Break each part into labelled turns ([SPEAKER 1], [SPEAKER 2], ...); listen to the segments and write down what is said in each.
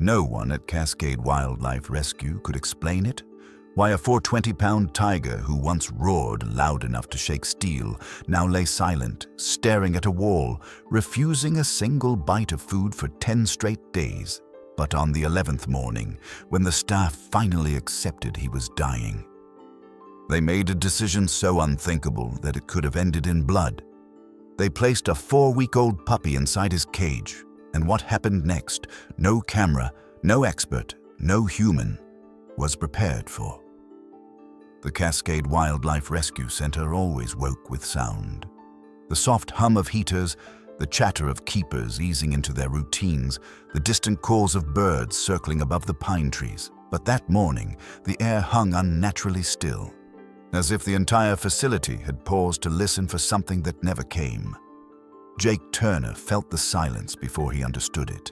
[SPEAKER 1] No one at Cascade Wildlife Rescue could explain it. Why a 420-pound tiger who once roared loud enough to shake steel now lay silent, staring at a wall, refusing a single bite of food for 10 straight days. But on the 11th morning, when the staff finally accepted he was dying, they made a decision so unthinkable that it could have ended in blood. They placed a 4-week-old puppy inside his cage, and what happened next, no camera, no expert, no human was prepared for. The Cascade Wildlife Rescue Center always woke with sound. The soft hum of heaters, the chatter of keepers easing into their routines, the distant calls of birds circling above the pine trees. But that morning, the air hung unnaturally still, as if the entire facility had paused to listen for something that never came. Jake Turner felt the silence before he understood it.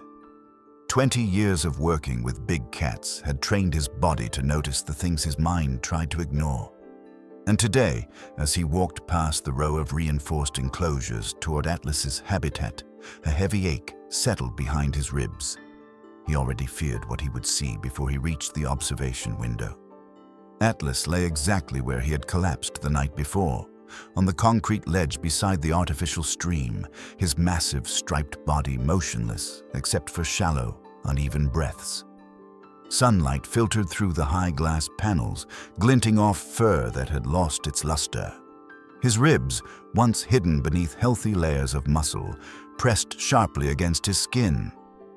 [SPEAKER 1] 20 years of working with big cats had trained his body to notice the things his mind tried to ignore. And today, as he walked past the row of reinforced enclosures toward Atlas's habitat, a heavy ache settled behind his ribs. He already feared what he would see before he reached the observation window. Atlas lay exactly where he had collapsed the night before, on the concrete ledge beside the artificial stream, his massive striped body motionless except for shallow, uneven breaths. Sunlight filtered through the high glass panels, glinting off fur that had lost its luster. His ribs, once hidden beneath healthy layers of muscle, pressed sharply against his skin.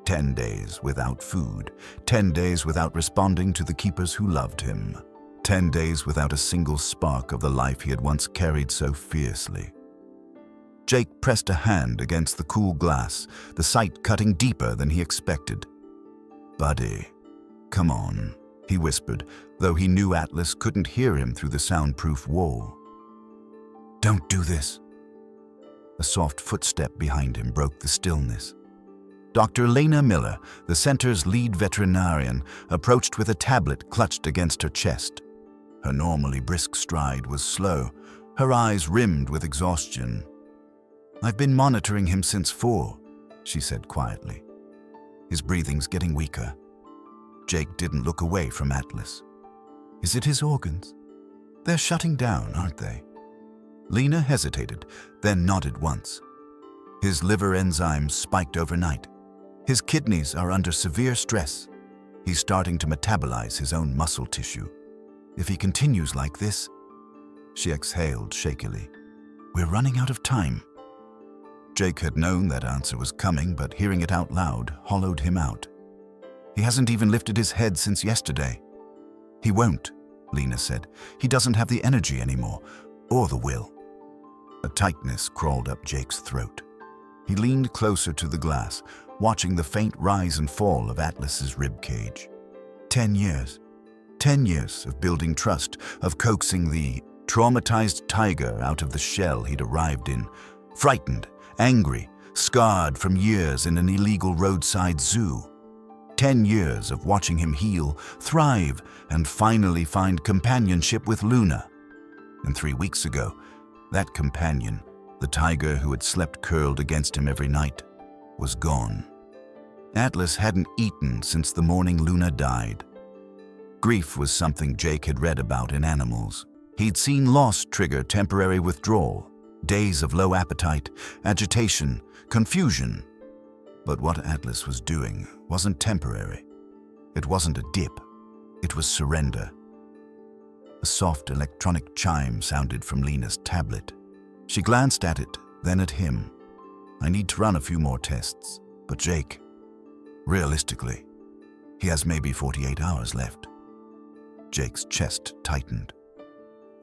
[SPEAKER 1] 10 days without food, 10 days without responding to the keepers who loved him. 10 days without a single spark of the life he had once carried so fiercely. Jake pressed a hand against the cool glass, the sight cutting deeper than he expected. "Buddy, come on," he whispered, though he knew Atlas couldn't hear him through the soundproof wall. "Don't do this." A soft footstep behind him broke the stillness. Dr. Lena Miller, the center's lead veterinarian, approached with a tablet clutched against her chest. Her normally brisk stride was slow, her eyes rimmed with exhaustion. "I've been monitoring him since 4, she said quietly. "His breathing's getting weaker." Jake didn't look away from Atlas. "Is it his organs? They're shutting down, aren't they?" Lena hesitated, then nodded once. "His liver enzymes spiked overnight. His kidneys are under severe stress. He's starting to metabolize his own muscle tissue. If he continues like this..." She exhaled shakily. "We're running out of time." Jake had known that answer was coming, but hearing it out loud hollowed him out. "He hasn't even lifted his head since yesterday." "He won't," Lena said. "He doesn't have the energy anymore, or the will." A tightness crawled up Jake's throat. He leaned closer to the glass, watching the faint rise and fall of Atlas's ribcage. 10 years. 10 years of building trust, of coaxing the traumatized tiger out of the shell he'd arrived in, frightened, angry, scarred from years in an illegal roadside zoo. 10 years of watching him heal, thrive, and finally find companionship with Luna. And 3 weeks ago, that companion, the tiger who had slept curled against him every night, was gone. Atlas hadn't eaten since the morning Luna died. Grief was something Jake had read about in animals. He'd seen loss trigger temporary withdrawal, days of low appetite, agitation, confusion. But what Atlas was doing wasn't temporary. It wasn't a dip. It was surrender. A soft electronic chime sounded from Lena's tablet. She glanced at it, then at him. "I need to run a few more tests. But Jake, realistically, he has maybe 48 hours left." Jake's chest tightened.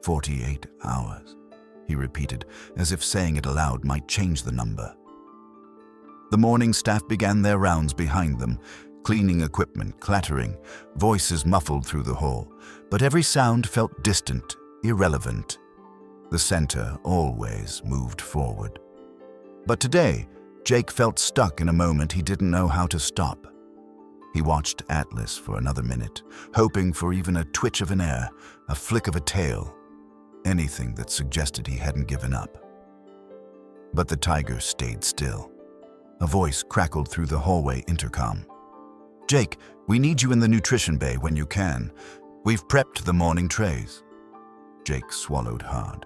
[SPEAKER 1] 48 hours, he repeated, as if saying it aloud might change the number. The morning staff began their rounds behind them, cleaning equipment clattering, voices muffled through the hall, but every sound felt distant, irrelevant. The center always moved forward. But today, Jake felt stuck in a moment he didn't know how to stop. He watched Atlas for another minute, hoping for even a twitch of an ear, a flick of a tail, anything that suggested he hadn't given up. But the tiger stayed still. A voice crackled through the hallway intercom. "Jake, we need you in the nutrition bay when you can. We've prepped the morning trays." Jake swallowed hard.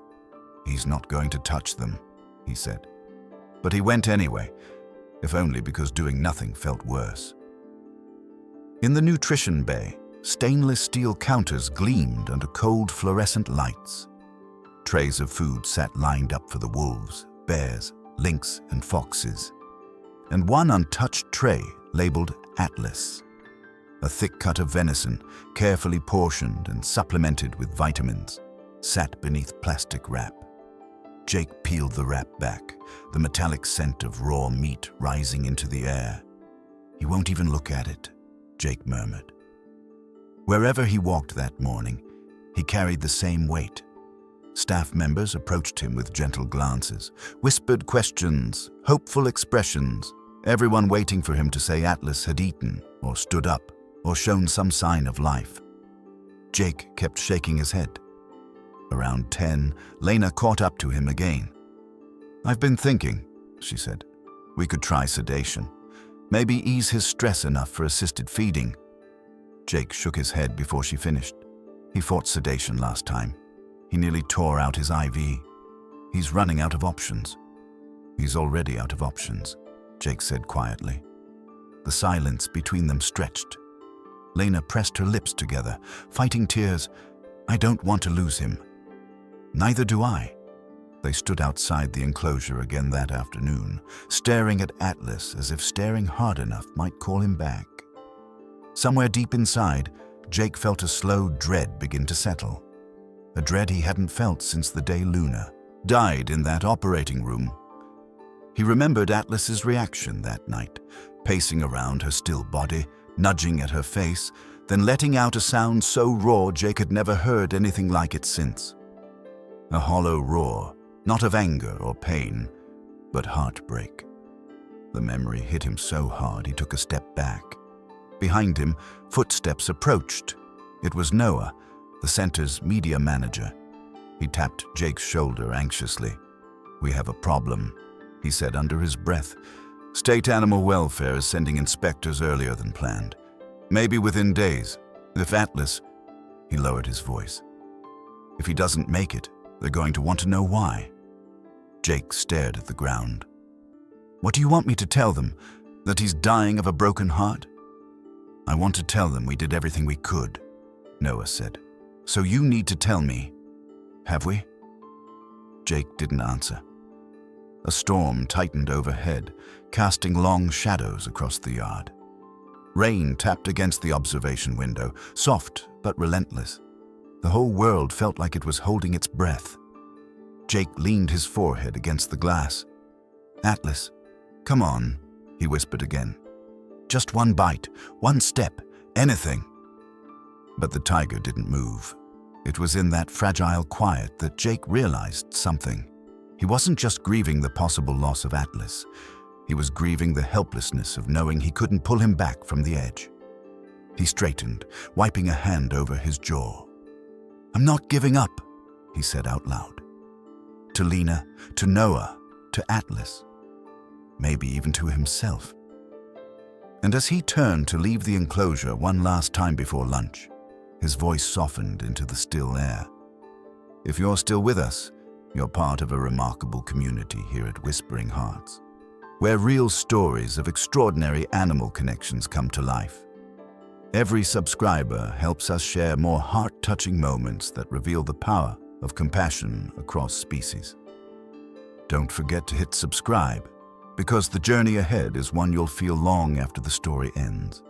[SPEAKER 1] "He's not going to touch them," he said. But he went anyway, if only because doing nothing felt worse. In the nutrition bay, stainless steel counters gleamed under cold fluorescent lights. Trays of food sat lined up for the wolves, bears, lynx, and foxes. And one untouched tray labeled Atlas. A thick cut of venison, carefully portioned and supplemented with vitamins, sat beneath plastic wrap. Jake peeled the wrap back, the metallic scent of raw meat rising into the air. "He won't even look at it," Jake murmured. Wherever he walked that morning, he carried the same weight. Staff members approached him with gentle glances, whispered questions, hopeful expressions, everyone waiting for him to say Atlas had eaten, or stood up, or shown some sign of life. Jake kept shaking his head. Around 10, Lena caught up to him again. "I've been thinking," she said. "We could try sedation. Maybe ease his stress enough for assisted feeding." Jake shook his head before she finished. "He fought sedation last time. He nearly tore out his IV. He's running out of options." "He's already out of options," Jake said quietly. The silence between them stretched. Lena pressed her lips together, fighting tears. "I don't want to lose him." "Neither do I." They stood outside the enclosure again that afternoon, staring at Atlas as if staring hard enough might call him back. Somewhere deep inside, Jake felt a slow dread begin to settle. A dread he hadn't felt since the day Luna died in that operating room. He remembered Atlas's reaction that night, pacing around her still body, nudging at her face, then letting out a sound so raw Jake had never heard anything like it since. A hollow roar, not of anger or pain, but heartbreak. The memory hit him so hard he took a step back. Behind him, footsteps approached. It was Noah, the center's media manager. He tapped Jake's shoulder anxiously. "We have a problem," he said under his breath. "State Animal Welfare is sending inspectors earlier than planned. Maybe within days. If Atlas..." He lowered his voice. "If he doesn't make it, they're going to want to know why." Jake stared at the ground. "What do you want me to tell them? That he's dying of a broken heart?" "I want to tell them we did everything we could," Noah said. "So you need to tell me. Have we?" Jake didn't answer. A storm tightened overhead, casting long shadows across the yard. Rain tapped against the observation window, soft but relentless. The whole world felt like it was holding its breath. Jake leaned his forehead against the glass. "Atlas, come on," he whispered again. "Just one bite, one step, anything." But the tiger didn't move. It was in that fragile quiet that Jake realized something. He wasn't just grieving the possible loss of Atlas. He was grieving the helplessness of knowing he couldn't pull him back from the edge. He straightened, wiping a hand over his jaw. "I'm not giving up," he said out loud. To Lena, to Noah, to Atlas. Maybe even to himself. And as he turned to leave the enclosure one last time before lunch, his voice softened into the still air. "If you're still with us, you're part of a remarkable community here at Whispering Hearts, where real stories of extraordinary animal connections come to life. Every subscriber helps us share more heart-touching moments that reveal the power of compassion across species. Don't forget to hit subscribe, because the journey ahead is one you'll feel long after the story ends."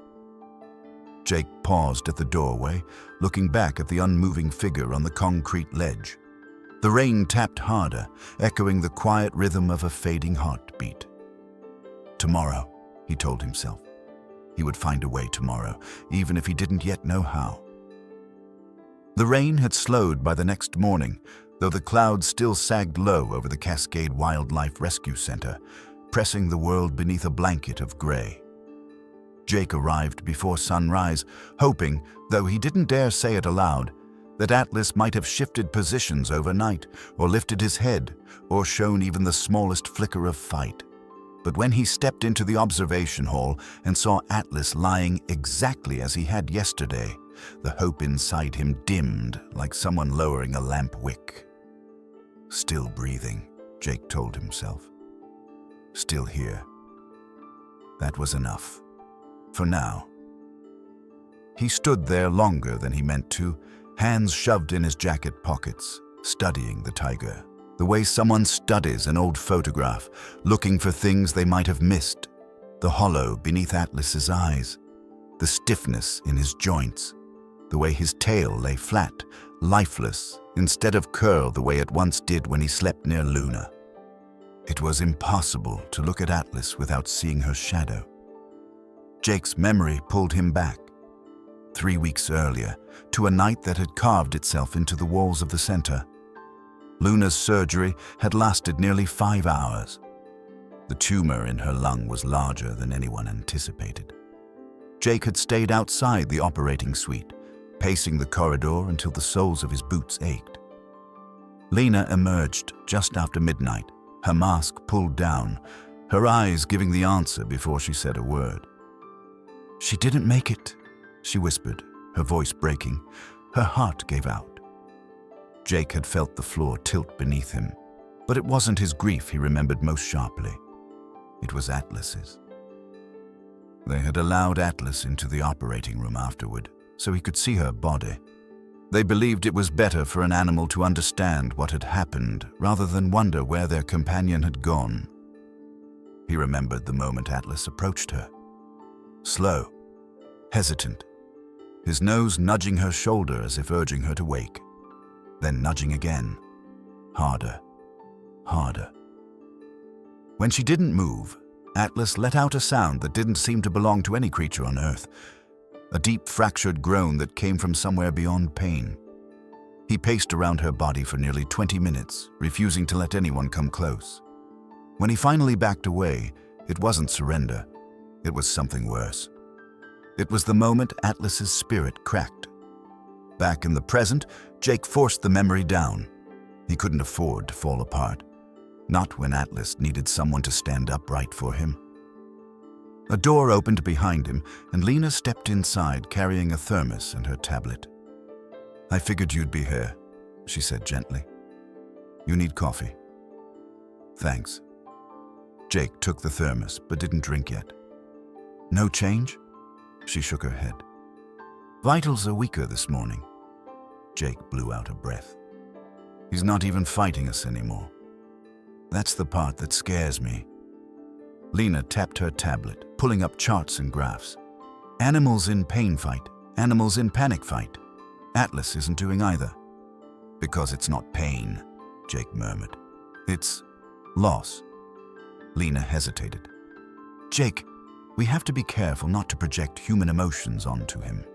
[SPEAKER 1] Jake paused at the doorway, looking back at the unmoving figure on the concrete ledge. The rain tapped harder, echoing the quiet rhythm of a fading heartbeat. Tomorrow, he told himself. He would find a way tomorrow, even if he didn't yet know how. The rain had slowed by the next morning, though the clouds still sagged low over the Cascade Wildlife Rescue Center, pressing the world beneath a blanket of gray. Jake arrived before sunrise, hoping, though he didn't dare say it aloud, that Atlas might have shifted positions overnight, or lifted his head, or shown even the smallest flicker of fight. But when he stepped into the observation hall and saw Atlas lying exactly as he had yesterday, the hope inside him dimmed like someone lowering a lamp wick. Still breathing, Jake told himself. Still here. That was enough. For now. He stood there longer than he meant to, hands shoved in his jacket pockets, studying the tiger, the way someone studies an old photograph, looking for things they might have missed, the hollow beneath Atlas's eyes, the stiffness in his joints, the way his tail lay flat, lifeless, instead of curled the way it once did when he slept near Luna. It was impossible to look at Atlas without seeing her shadow. Jake's memory pulled him back, 3 weeks earlier, to a night that had carved itself into the walls of the center. Luna's surgery had lasted nearly 5 hours. The tumor in her lung was larger than anyone anticipated. Jake had stayed outside the operating suite, pacing the corridor until the soles of his boots ached. Lena emerged just after midnight, her mask pulled down, her eyes giving the answer before she said a word. "She didn't make it," she whispered, her voice breaking. Her heart gave out. Jake had felt the floor tilt beneath him, but it wasn't his grief he remembered most sharply. It was Atlas's. They had allowed Atlas into the operating room afterward, so he could see her body. They believed it was better for an animal to understand what had happened rather than wonder where their companion had gone. He remembered the moment Atlas approached her. Slow, hesitant, his nose nudging her shoulder as if urging her to wake, then nudging again, harder, harder. When she didn't move, Atlas let out a sound that didn't seem to belong to any creature on Earth, a deep fractured groan that came from somewhere beyond pain. He paced around her body for nearly 20 minutes, refusing to let anyone come close. When he finally backed away, it wasn't surrender. It was something worse. It was the moment Atlas's spirit cracked. Back in the present, Jake forced the memory down. He couldn't afford to fall apart. Not when Atlas needed someone to stand upright for him. A door opened behind him, and Lena stepped inside carrying a thermos and her tablet. "I figured you'd be here," she said gently. "You need coffee?" "Thanks." Jake took the thermos, but didn't drink yet. "No change?" She shook her head. "Vitals are weaker this morning." Jake blew out a breath. "He's not even fighting us anymore. That's the part that scares me." Lena tapped her tablet, pulling up charts and graphs. Animals in pain fight, animals in panic fight. Atlas isn't doing either. "Because it's not pain," Jake murmured. "It's loss." Lena hesitated. "Jake, we have to be careful not to project human emotions onto him."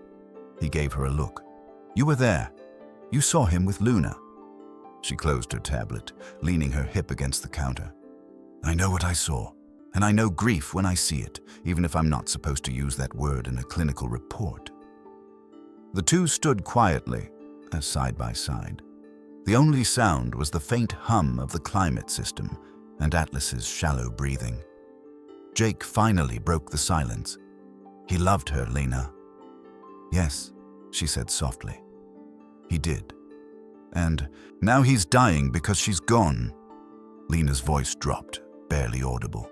[SPEAKER 1] He gave her a look. "You were there. You saw him with Luna." She closed her tablet, leaning her hip against the counter. "I know what I saw. And I know grief when I see it, even if I'm not supposed to use that word in a clinical report." The two stood quietly, side by side. The only sound was the faint hum of the climate system and Atlas's shallow breathing. Jake finally broke the silence. "He loved her, Lena." "Yes," she said softly. "He did. And now he's dying because she's gone." Lena's voice dropped, barely audible.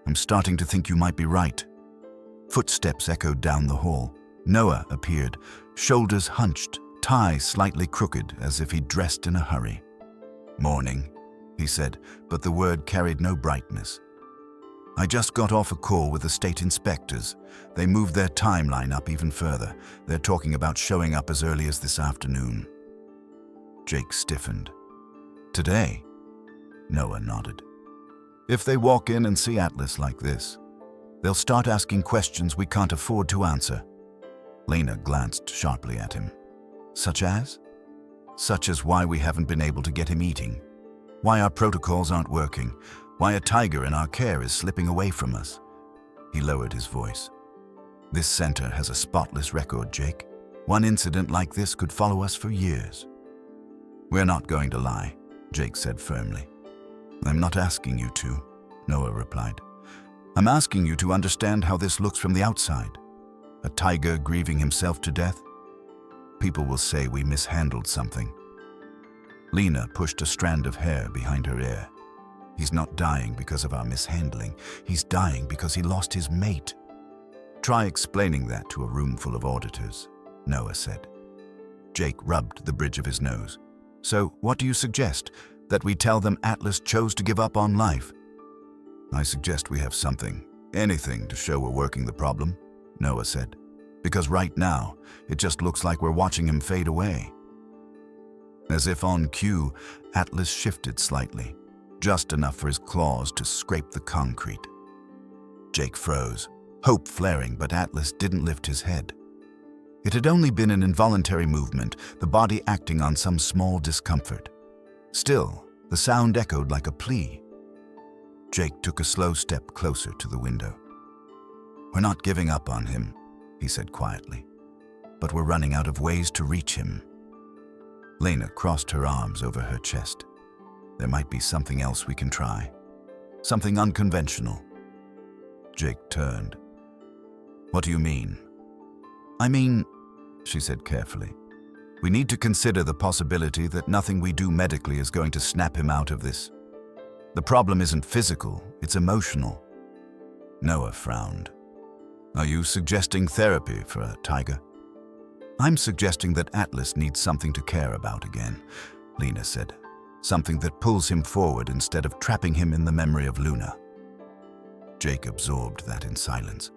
[SPEAKER 1] "I'm starting to think you might be right." Footsteps echoed down the hall. Noah appeared, shoulders hunched, tie slightly crooked as if he'd dressed in a hurry. "Morning," he said, but the word carried no brightness. "I just got off a call with the state inspectors. They moved their timeline up even further. They're talking about showing up as early as this afternoon." Jake stiffened. "Today?" Noah nodded. "If they walk in and see Atlas like this, they'll start asking questions we can't afford to answer." Lena glanced sharply at him. "Such as?" "Such as why we haven't been able to get him eating, why our protocols aren't working, why a tiger in our care is slipping away from us." He lowered his voice. "This center has a spotless record, Jake. One incident like this could follow us for years." "We're not going to lie," Jake said firmly. "I'm not asking you to," Noah replied. I'm asking you to understand how this looks from the outside. A tiger grieving himself to death? People will say we mishandled something. Lena pushed a strand of hair behind her ear. He's not dying because of our mishandling. He's dying because he lost his mate. Try explaining that to a room full of auditors, Noah said. Jake rubbed the bridge of his nose. So what do you suggest? That we tell them Atlas chose to give up on life? I suggest we have something, anything to show we're working the problem, Noah said. Because right now, it just looks like we're watching him fade away. As if on cue, Atlas shifted slightly, just enough for his claws to scrape the concrete. Jake froze, hope flaring, but Atlas didn't lift his head. It had only been an involuntary movement, the body acting on some small discomfort. Still, the sound echoed like a plea. Jake took a slow step closer to the window. We're not giving up on him, he said quietly, but we're running out of ways to reach him. Lena crossed her arms over her chest. There might be something else we can try. Something unconventional. Jake turned. What do you mean? I mean, she said carefully, we need to consider the possibility that nothing we do medically is going to snap him out of this. The problem isn't physical, it's emotional. Noah frowned. Are you suggesting therapy for a tiger? I'm suggesting that Atlas needs something to care about again, Lena said. Something that pulls him forward instead of trapping him in the memory of Luna. Jake absorbed that in silence.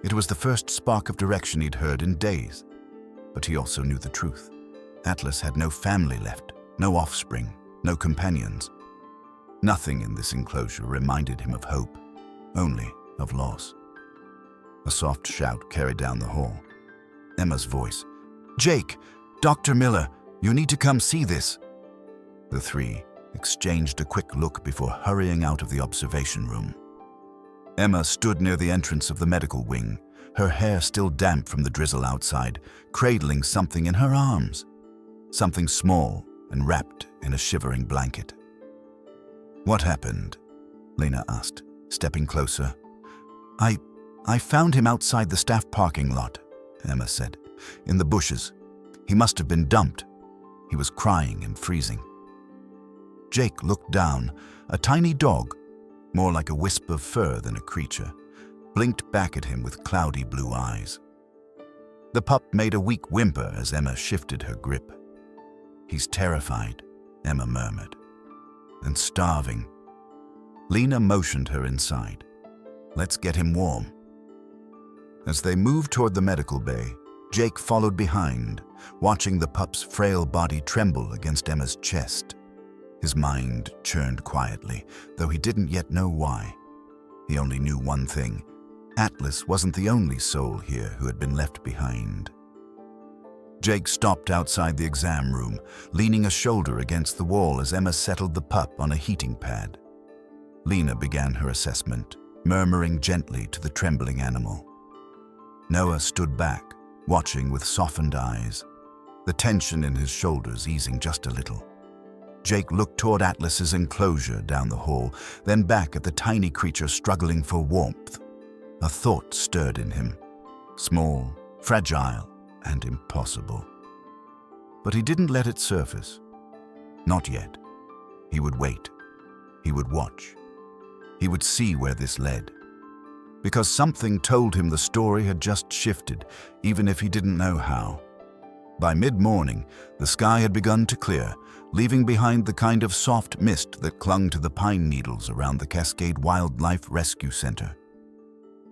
[SPEAKER 1] It was the first spark of direction he'd heard in days. But he also knew the truth. Atlas had no family left, no offspring, no companions. Nothing in this enclosure reminded him of hope, only of loss. A soft shout carried down the hall. Emma's voice. Jake, Dr. Miller, you need to come see this. The three exchanged a quick look before hurrying out of the observation room. Emma stood near the entrance of the medical wing, her hair still damp from the drizzle outside, cradling something in her arms. Something small and wrapped in a shivering blanket. What happened? Lena asked, stepping closer. I found him outside the staff parking lot, Emma said, in the bushes. He must have been dumped. He was crying and freezing. Jake looked down. A tiny dog, more like a wisp of fur than a creature, blinked back at him with cloudy blue eyes. The pup made a weak whimper as Emma shifted her grip. He's terrified, Emma murmured. And starving. Lena motioned her inside. Let's get him warm. As they moved toward the medical bay, Jake followed behind, watching the pup's frail body tremble against Emma's chest. His mind churned quietly, though he didn't yet know why. He only knew one thing. Atlas wasn't the only soul here who had been left behind. Jake stopped outside the exam room, leaning a shoulder against the wall as Emma settled the pup on a heating pad. Lena began her assessment, murmuring gently to the trembling animal. Noah stood back, watching with softened eyes, the tension in his shoulders easing just a little. Jake looked toward Atlas's enclosure down the hall, then back at the tiny creature struggling for warmth. A thought stirred in him, small, fragile, and impossible. But he didn't let it surface. Not yet. He would wait. He would watch. He would see where this led. Because something told him the story had just shifted, even if he didn't know how. By mid-morning, the sky had begun to clear, leaving behind the kind of soft mist that clung to the pine needles around the Cascade Wildlife Rescue Center.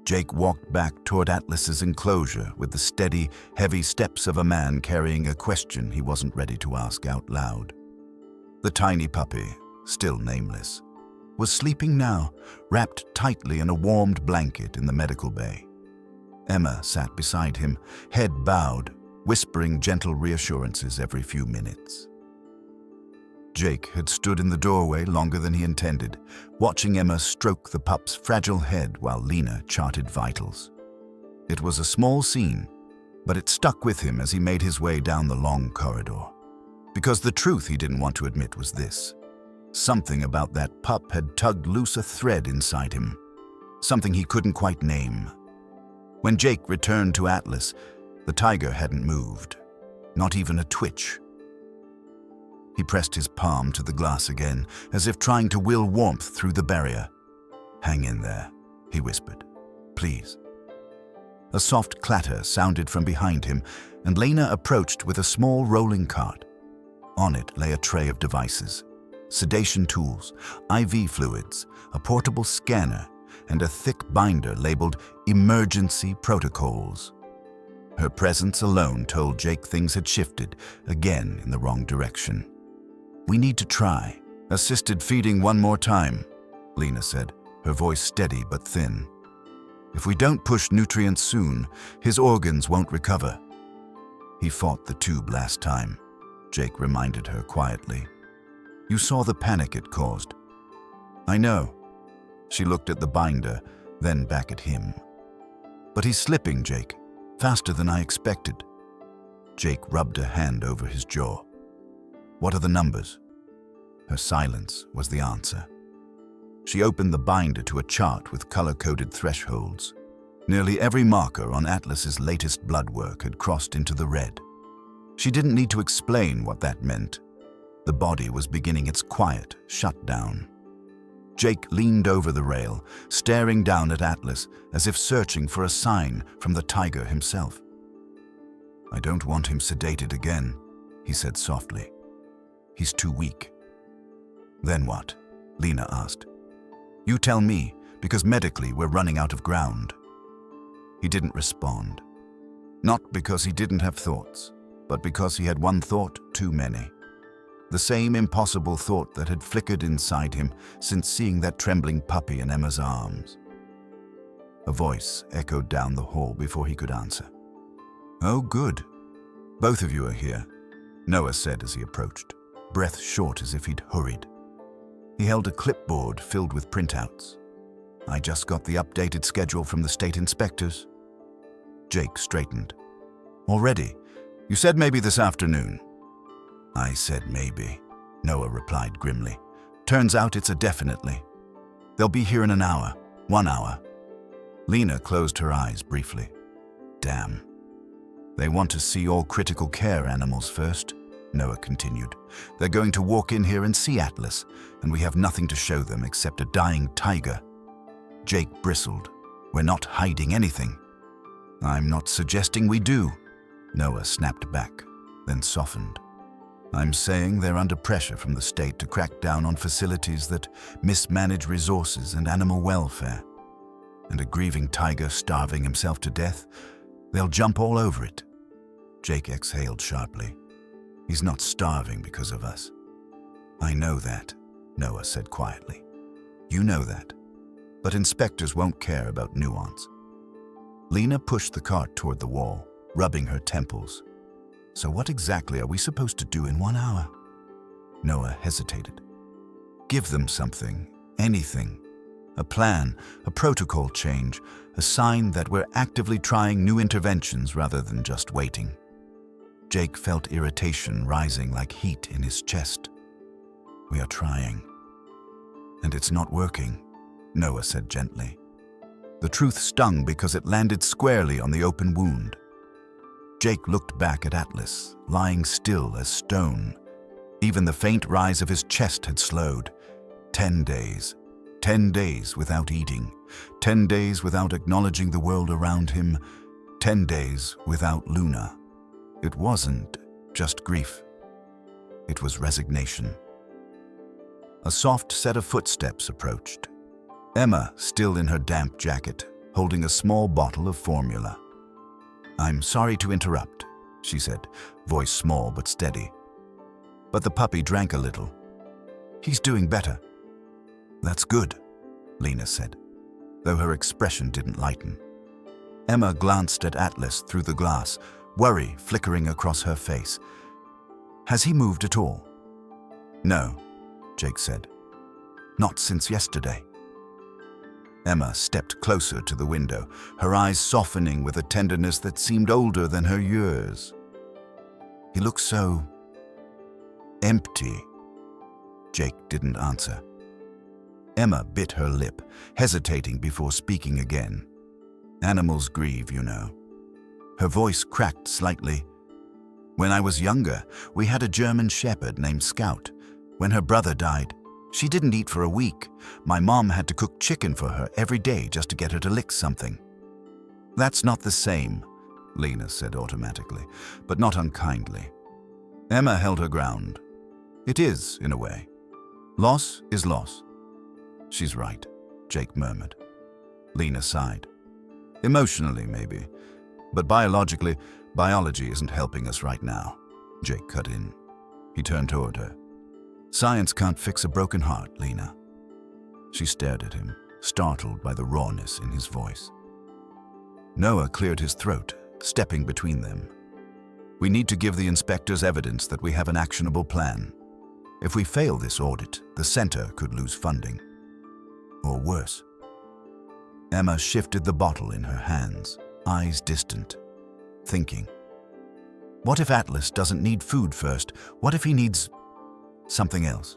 [SPEAKER 1] Jake walked back toward Atlas's enclosure with the steady, heavy steps of a man carrying a question he wasn't ready to ask out loud. The tiny puppy, still nameless, was sleeping now, wrapped tightly in a warmed blanket in the medical bay. Emma sat beside him, head bowed, whispering gentle reassurances every few minutes. Jake had stood in the doorway longer than he intended, watching Emma stroke the pup's fragile head while Lena charted vitals. It was a small scene, but it stuck with him as he made his way down the long corridor. Because the truth he didn't want to admit was this. Something about that pup had tugged loose a thread inside him. something he couldn't quite name. When Jake returned to Atlas, the tiger hadn't moved, not even a twitch. He pressed his palm to the glass again, as if trying to will warmth through the barrier. "Hang in there," he whispered. "Please." A soft clatter sounded from behind him, and Lena approached with a small rolling cart. On it lay a tray of devices: sedation tools, IV fluids, a portable scanner, and a thick binder labeled Emergency Protocols. Her presence alone told Jake things had shifted, again in the wrong direction. "We need to try assisted feeding one more time," Lena said, her voice steady but thin. "If we don't push nutrients soon, his organs won't recover." "He fought the tube last time," Jake reminded her quietly. "You saw the panic it caused." "I know." She looked at the binder, then back at him. "But he's slipping, Jake, faster than I expected." Jake rubbed a hand over his jaw. "What are the numbers?" Her silence was the answer. She opened the binder to a chart with color-coded thresholds. Nearly every marker on Atlas's latest blood work had crossed into the red. She didn't need to explain what that meant. The body was beginning its quiet shutdown. Jake leaned over the rail, staring down at Atlas as if searching for a sign from the tiger himself. "I don't want him sedated again," he said softly. "He's too weak." "Then what?" Lena asked. "You tell me, because medically we're running out of ground." He didn't respond. Not because he didn't have thoughts, but because he had one thought too many. The same impossible thought that had flickered inside him since seeing that trembling puppy in Emma's arms. A voice echoed down the hall before he could answer. "Oh, good. Both of you are here," Noah said as he approached, breath short as if he'd hurried. He held a clipboard filled with printouts. "I just got the updated schedule from the state inspectors." Jake straightened. "Already? You said maybe this afternoon." "I said maybe," Noah replied grimly. "Turns out it's a definitely. They'll be here in an hour, 1 hour." Lena closed her eyes briefly. "Damn. They want to see all critical care animals first," Noah continued. "They're going to walk in here and see Atlas, and we have nothing to show them except a dying tiger." Jake bristled. "We're not hiding anything." "I'm not suggesting we do," Noah snapped back, then softened. "I'm saying they're under pressure from the state to crack down on facilities that mismanage resources and animal welfare. And a grieving tiger starving himself to death, they'll jump all over it." Jake exhaled sharply. "He's not starving because of us." "I know that," Noah said quietly. "You know that. But inspectors won't care about nuance." Lena pushed the cart toward the wall, rubbing her temples. "So what exactly are we supposed to do in 1 hour?" Noah hesitated. "Give them something, anything. A plan, a protocol change, a sign that we're actively trying new interventions rather than just waiting." Jake felt irritation rising like heat in his chest. "We are trying. And it's not working," Noah said gently. The truth stung because it landed squarely on the open wound. Jake looked back at Atlas, lying still as stone. Even the faint rise of his chest had slowed. 10 days. 10 days without eating. 10 days without acknowledging the world around him. 10 days without Luna. It wasn't just grief. It was resignation. A soft set of footsteps approached. Emma, still in her damp jacket, holding a small bottle of formula. "I'm sorry to interrupt," she said, voice small but steady. "But the puppy drank a little. He's doing better." "That's good," Lena said, though her expression didn't lighten. Emma glanced at Atlas through the glass, worry flickering across her face. "Has he moved at all?" "No," Jake said. "Not since yesterday." Emma stepped closer to the window, her eyes softening with a tenderness that seemed older than her years. "He looks so empty." Jake didn't answer. Emma bit her lip, hesitating before speaking again. Animals grieve, you know. Her voice cracked slightly. When I was younger, we had a German shepherd named Scout. When her brother died, she didn't eat for a week. My mom had to cook chicken for her every day just to get her to lick something. That's not the same, Lena said automatically, but not unkindly. Emma held her ground. It is, in a way. Loss is loss. She's right, Jake murmured. Lena sighed. Emotionally, maybe. But biologically, biology isn't helping us right now, Jake cut in. He turned toward her. Science can't fix a broken heart, Lena. She stared at him, startled by the rawness in his voice. Noah cleared his throat, stepping between them. We need to give the inspectors evidence that we have an actionable plan. If we fail this audit, the center could lose funding. Or worse. Emma shifted the bottle in her hands, eyes distant, thinking. What if Atlas doesn't need food first? What if he needs something else?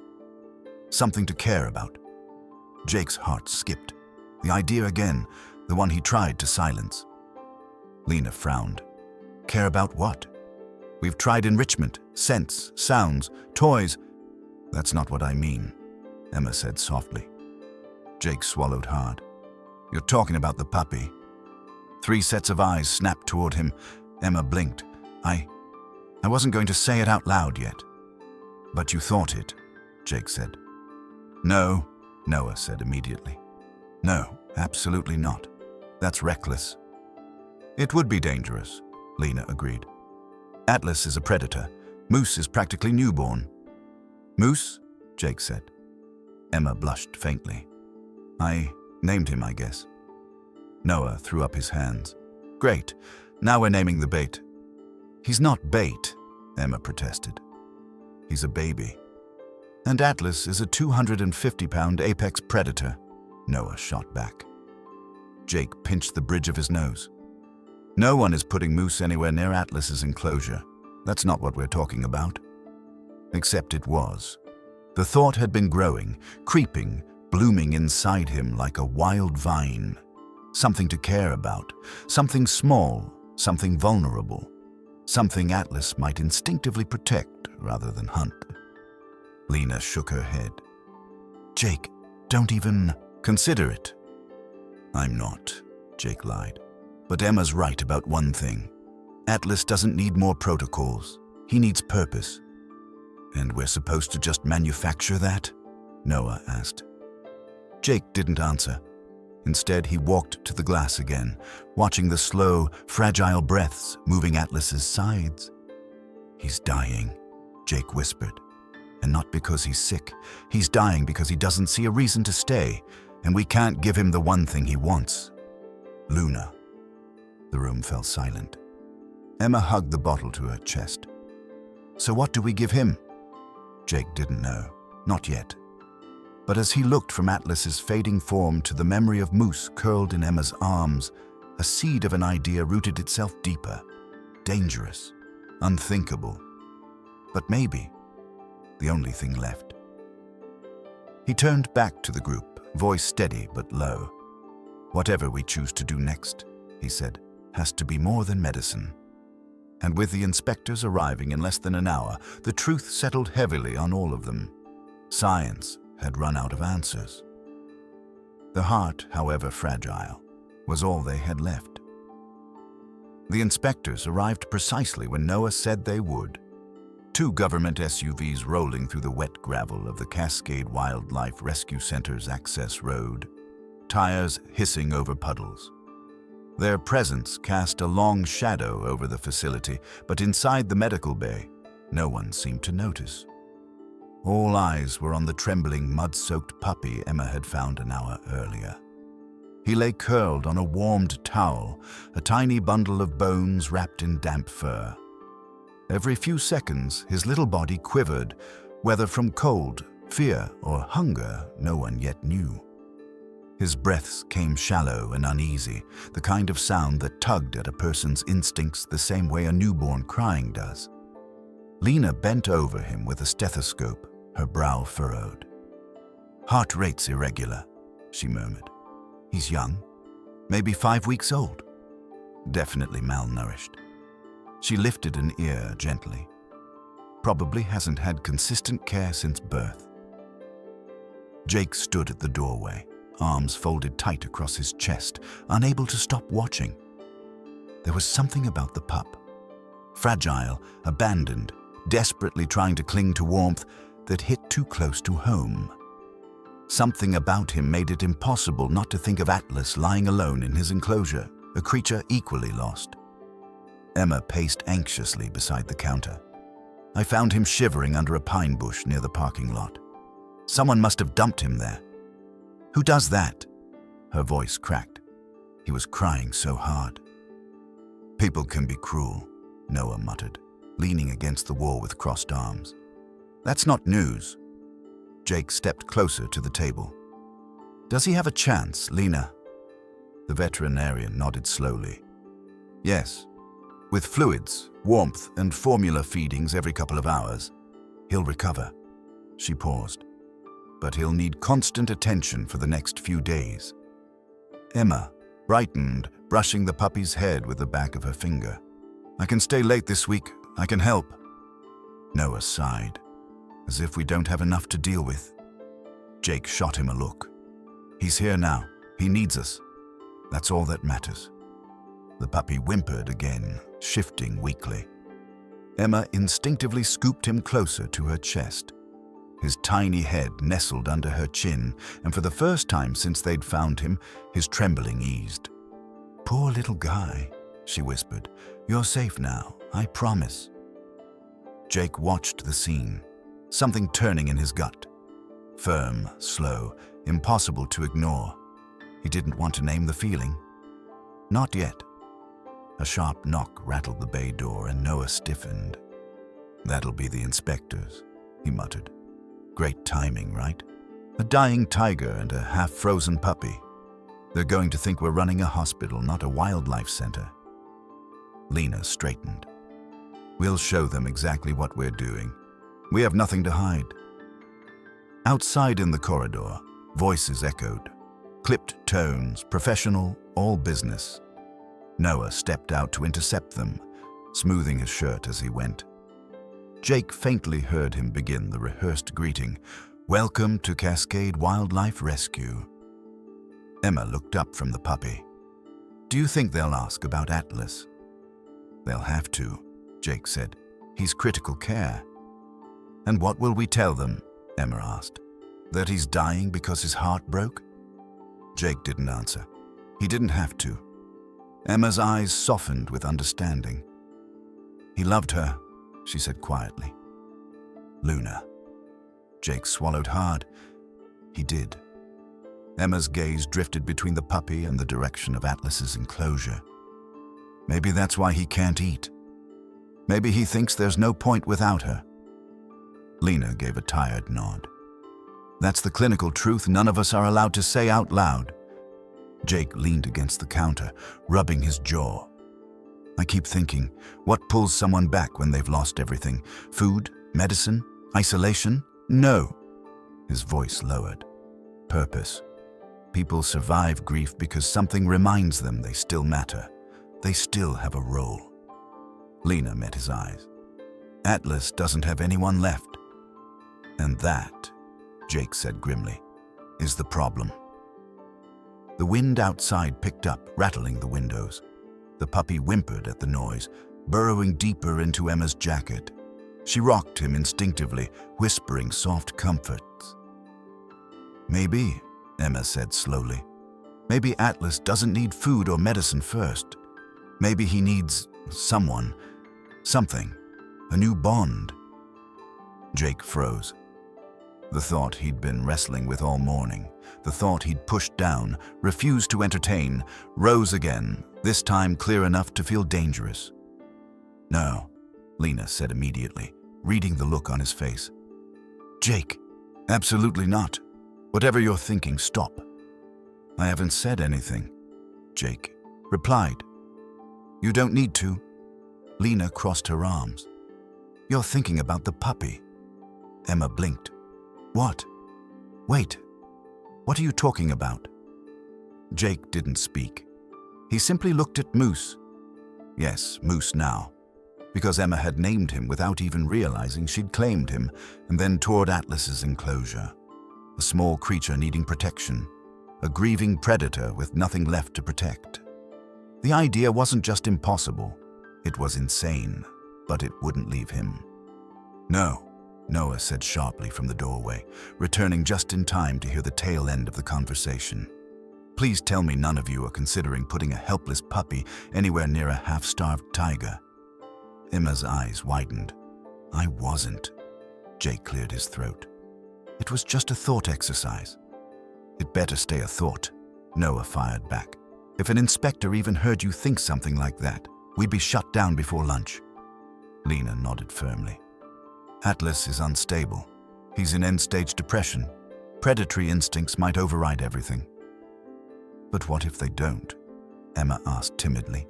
[SPEAKER 1] Something to care about? Jake's heart skipped. The idea again, the one he tried to silence. Lena frowned. Care about what? We've tried enrichment, scents, sounds, toys. That's not what I mean, Emma said softly. Jake swallowed hard. You're talking about the puppy. 3 sets of eyes snapped toward him. Emma blinked. I wasn't going to say it out loud yet. But you thought it, Jake said. No, Noah said immediately. No, absolutely not. That's reckless. It would be dangerous, Lena agreed. Atlas is a predator. Moose is practically newborn. Moose? Jake said. Emma blushed faintly. I named him, I guess. Noah threw up his hands. Great. Now we're naming the bait. He's not bait, Emma protested. He's a baby. And Atlas is a 250-pound apex predator, Noah shot back. Jake pinched the bridge of his nose. No one is putting Moose anywhere near Atlas's enclosure. That's not what we're talking about. Except it was. The thought had been growing, creeping, blooming inside him like a wild vine. Something to care about, something small, something vulnerable, something Atlas might instinctively protect rather than hunt. Lena shook her head. Jake, don't even consider it. I'm not, Jake lied. But Emma's right about one thing. Atlas doesn't need more protocols. He needs purpose. And we're supposed to just manufacture that? Noah asked. Jake didn't answer. Instead, he walked to the glass again, watching the slow, fragile breaths moving Atlas's sides. He's dying, Jake whispered. And not because he's sick. He's dying because he doesn't see a reason to stay, and we can't give him the one thing he wants. Luna. The room fell silent. Emma hugged the bottle to her chest. So what do we give him? Jake didn't know. Not yet. But as he looked from Atlas's fading form to the memory of Moose curled in Emma's arms, a seed of an idea rooted itself deeper, dangerous, unthinkable. But maybe the only thing left. He turned back to the group, voice steady but low. Whatever we choose to do next, he said, has to be more than medicine. And with the inspectors arriving in less than an hour, the truth settled heavily on all of them. Science had run out of answers. The heart, however fragile, was all they had left. The inspectors arrived precisely when Noah said they would. 2 government SUVs rolling through the wet gravel of the Cascade Wildlife Rescue Center's access road, tires hissing over puddles. Their presence cast a long shadow over the facility, but inside the medical bay, no one seemed to notice. All eyes were on the trembling, mud-soaked puppy Emma had found an hour earlier. He lay curled on a warmed towel, a tiny bundle of bones wrapped in damp fur. Every few seconds, his little body quivered, whether from cold, fear, or hunger, no one yet knew. His breaths came shallow and uneasy, the kind of sound that tugged at a person's instincts the same way a newborn crying does. Lena bent over him with a stethoscope, her brow furrowed. Heart rate's irregular, she murmured. He's young, maybe 5 weeks old. Definitely malnourished. She lifted an ear gently. Probably hasn't had consistent care since birth. Jake stood at the doorway, arms folded tight across his chest, unable to stop watching. There was something about the pup, fragile, abandoned, desperately trying to cling to warmth, that hit too close to home. Something about him made it impossible not to think of Atlas lying alone in his enclosure, a creature equally lost. Emma paced anxiously beside the counter. I found him shivering under a pine bush near the parking lot. Someone must have dumped him there. Who does that? Her voice cracked. He was crying so hard. People can be cruel, Noah muttered, leaning against the wall with crossed arms. That's not news. Jake stepped closer to the table. Does he have a chance, Lena? The veterinarian nodded slowly. Yes. With fluids, warmth, and formula feedings every couple of hours, he'll recover. She paused. But he'll need constant attention for the next few days. Emma brightened, brushing the puppy's head with the back of her finger. I can stay late this week. I can help. Noah sighed. As if we don't have enough to deal with. Jake shot him a look. He's here now. He needs us. That's all that matters. The puppy whimpered again, shifting weakly. Emma instinctively scooped him closer to her chest. His tiny head nestled under her chin, and for the first time since they'd found him, his trembling eased. Poor little guy, she whispered. You're safe now, I promise. Jake watched the scene, something turning in his gut. Firm, slow, impossible to ignore. He didn't want to name the feeling. Not yet. A sharp knock rattled the bay door and Noah stiffened. That'll be the inspectors, he muttered. Great timing, right? A dying tiger and a half-frozen puppy. They're going to think we're running a hospital, not a wildlife center. Lena straightened. We'll show them exactly what we're doing. We have nothing to hide. Outside in the corridor, voices echoed. Clipped tones, professional, all business. Noah stepped out to intercept them, smoothing his shirt as he went. Jake faintly heard him begin the rehearsed greeting, Welcome to Cascade Wildlife Rescue. Emma looked up from the puppy. Do you think they'll ask about Atlas? They'll have to, Jake said. He's critical care. And what will we tell them? Emma asked. That he's dying because his heart broke? Jake didn't answer. He didn't have to. Emma's eyes softened with understanding. He loved her, she said quietly. Luna. Jake swallowed hard. He did. Emma's gaze drifted between the puppy and the direction of Atlas's enclosure. Maybe that's why he can't eat. Maybe he thinks there's no point without her. Lena gave a tired nod. That's the clinical truth none of us are allowed to say out loud. Jake leaned against the counter, rubbing his jaw. I keep thinking, what pulls someone back when they've lost everything? Food? Medicine? Isolation? No. His voice lowered. Purpose. People survive grief because something reminds them they still matter. They still have a role. Lena met his eyes. Atlas doesn't have anyone left. And that, Jake said grimly, is the problem. The wind outside picked up, rattling the windows. The puppy whimpered at the noise, burrowing deeper into Emma's jacket. She rocked him instinctively, whispering soft comforts. Maybe, Emma said slowly. Maybe Atlas doesn't need food or medicine first. Maybe he needs someone, something, a new bond. Jake froze. The thought he'd been wrestling with all morning, the thought he'd pushed down, refused to entertain, rose again, this time clear enough to feel dangerous. No, Lena said immediately, reading the look on his face. Jake, absolutely not. Whatever you're thinking, stop. I haven't said anything, Jake replied. You don't need to. Lena crossed her arms. You're thinking about the puppy. Emma blinked. What? Wait, What are you talking about?" Jake didn't speak. He simply looked at Moose. Yes, Moose now, because Emma had named him without even realizing she'd claimed him, and then toward Atlas's enclosure. A small creature needing protection, a grieving predator with nothing left to protect. The idea wasn't just impossible, it was insane, but it wouldn't leave him. "No," Noah said sharply from the doorway, returning just in time to hear the tail end of the conversation. "Please tell me none of you are considering putting a helpless puppy anywhere near a half-starved tiger." Emma's eyes widened. "I wasn't." Jake cleared his throat. "It was just a thought exercise." "It better stay a thought," Noah fired back. "If an inspector even heard you think something like that, we'd be shut down before lunch." Lena nodded firmly. "Atlas is unstable. He's in end-stage depression. Predatory instincts might override everything." "But what if they don't?" Emma asked timidly.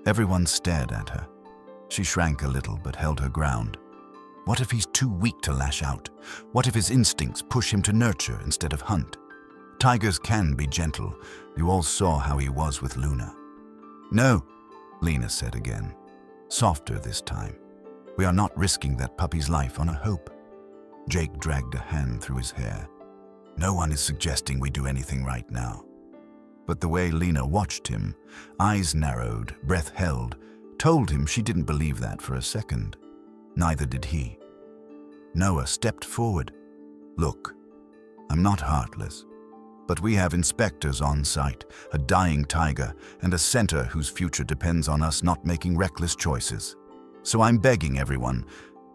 [SPEAKER 1] Everyone stared at her. She shrank a little but held her ground. What if he's too weak to lash out? What if his instincts push him to nurture instead of hunt? Tigers can be gentle. You all saw how he was with Luna. "No," Lena said again, softer this time. "We are not risking that puppy's life on a hope." Jake dragged a hand through his hair. "No one is suggesting we do anything right now." But the way Lena watched him, eyes narrowed, breath held, told him she didn't believe that for a second. Neither did he. Noah stepped forward. "Look, I'm not heartless, but we have inspectors on site, a dying tiger, and a center whose future depends on us not making reckless choices. So I'm begging everyone,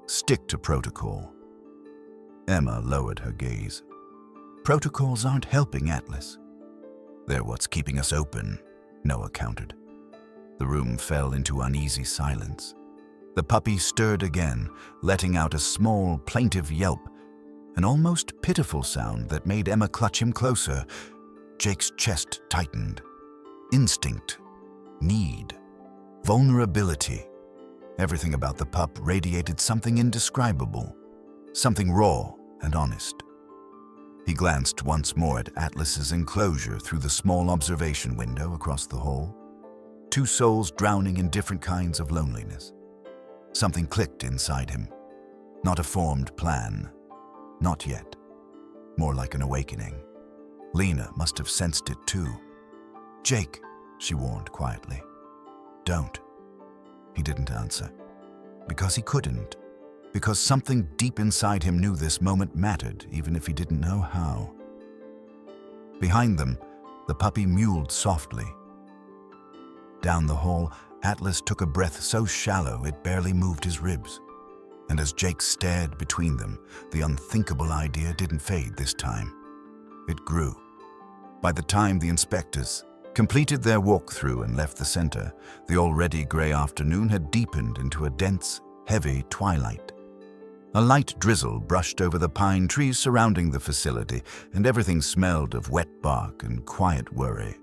[SPEAKER 1] stick to protocol." Emma lowered her gaze. "Protocols aren't helping Atlas." "They're what's keeping us open," Noah countered. The room fell into uneasy silence. The puppy stirred again, letting out a small, plaintive yelp, an almost pitiful sound that made Emma clutch him closer. Jake's chest tightened. Instinct, need, vulnerability. Everything about the pup radiated something indescribable, something raw and honest. He glanced once more at Atlas's enclosure through the small observation window across the hall. Two souls drowning in different kinds of loneliness. Something clicked inside him. Not a formed plan. Not yet. More like an awakening. Lena must have sensed it too. "Jake," she warned quietly. "Don't." He didn't answer. Because he couldn't. Because something deep inside him knew this moment mattered, even if he didn't know how. Behind them, the puppy mewed softly. Down the hall, Atlas took a breath so shallow it barely moved his ribs. And as Jake stared between them, the unthinkable idea didn't fade this time. It grew. By the time the inspectors completed their walkthrough and left the center, the already gray afternoon had deepened into a dense, heavy twilight. A light drizzle brushed over the pine trees surrounding the facility, and everything smelled of wet bark and quiet worry.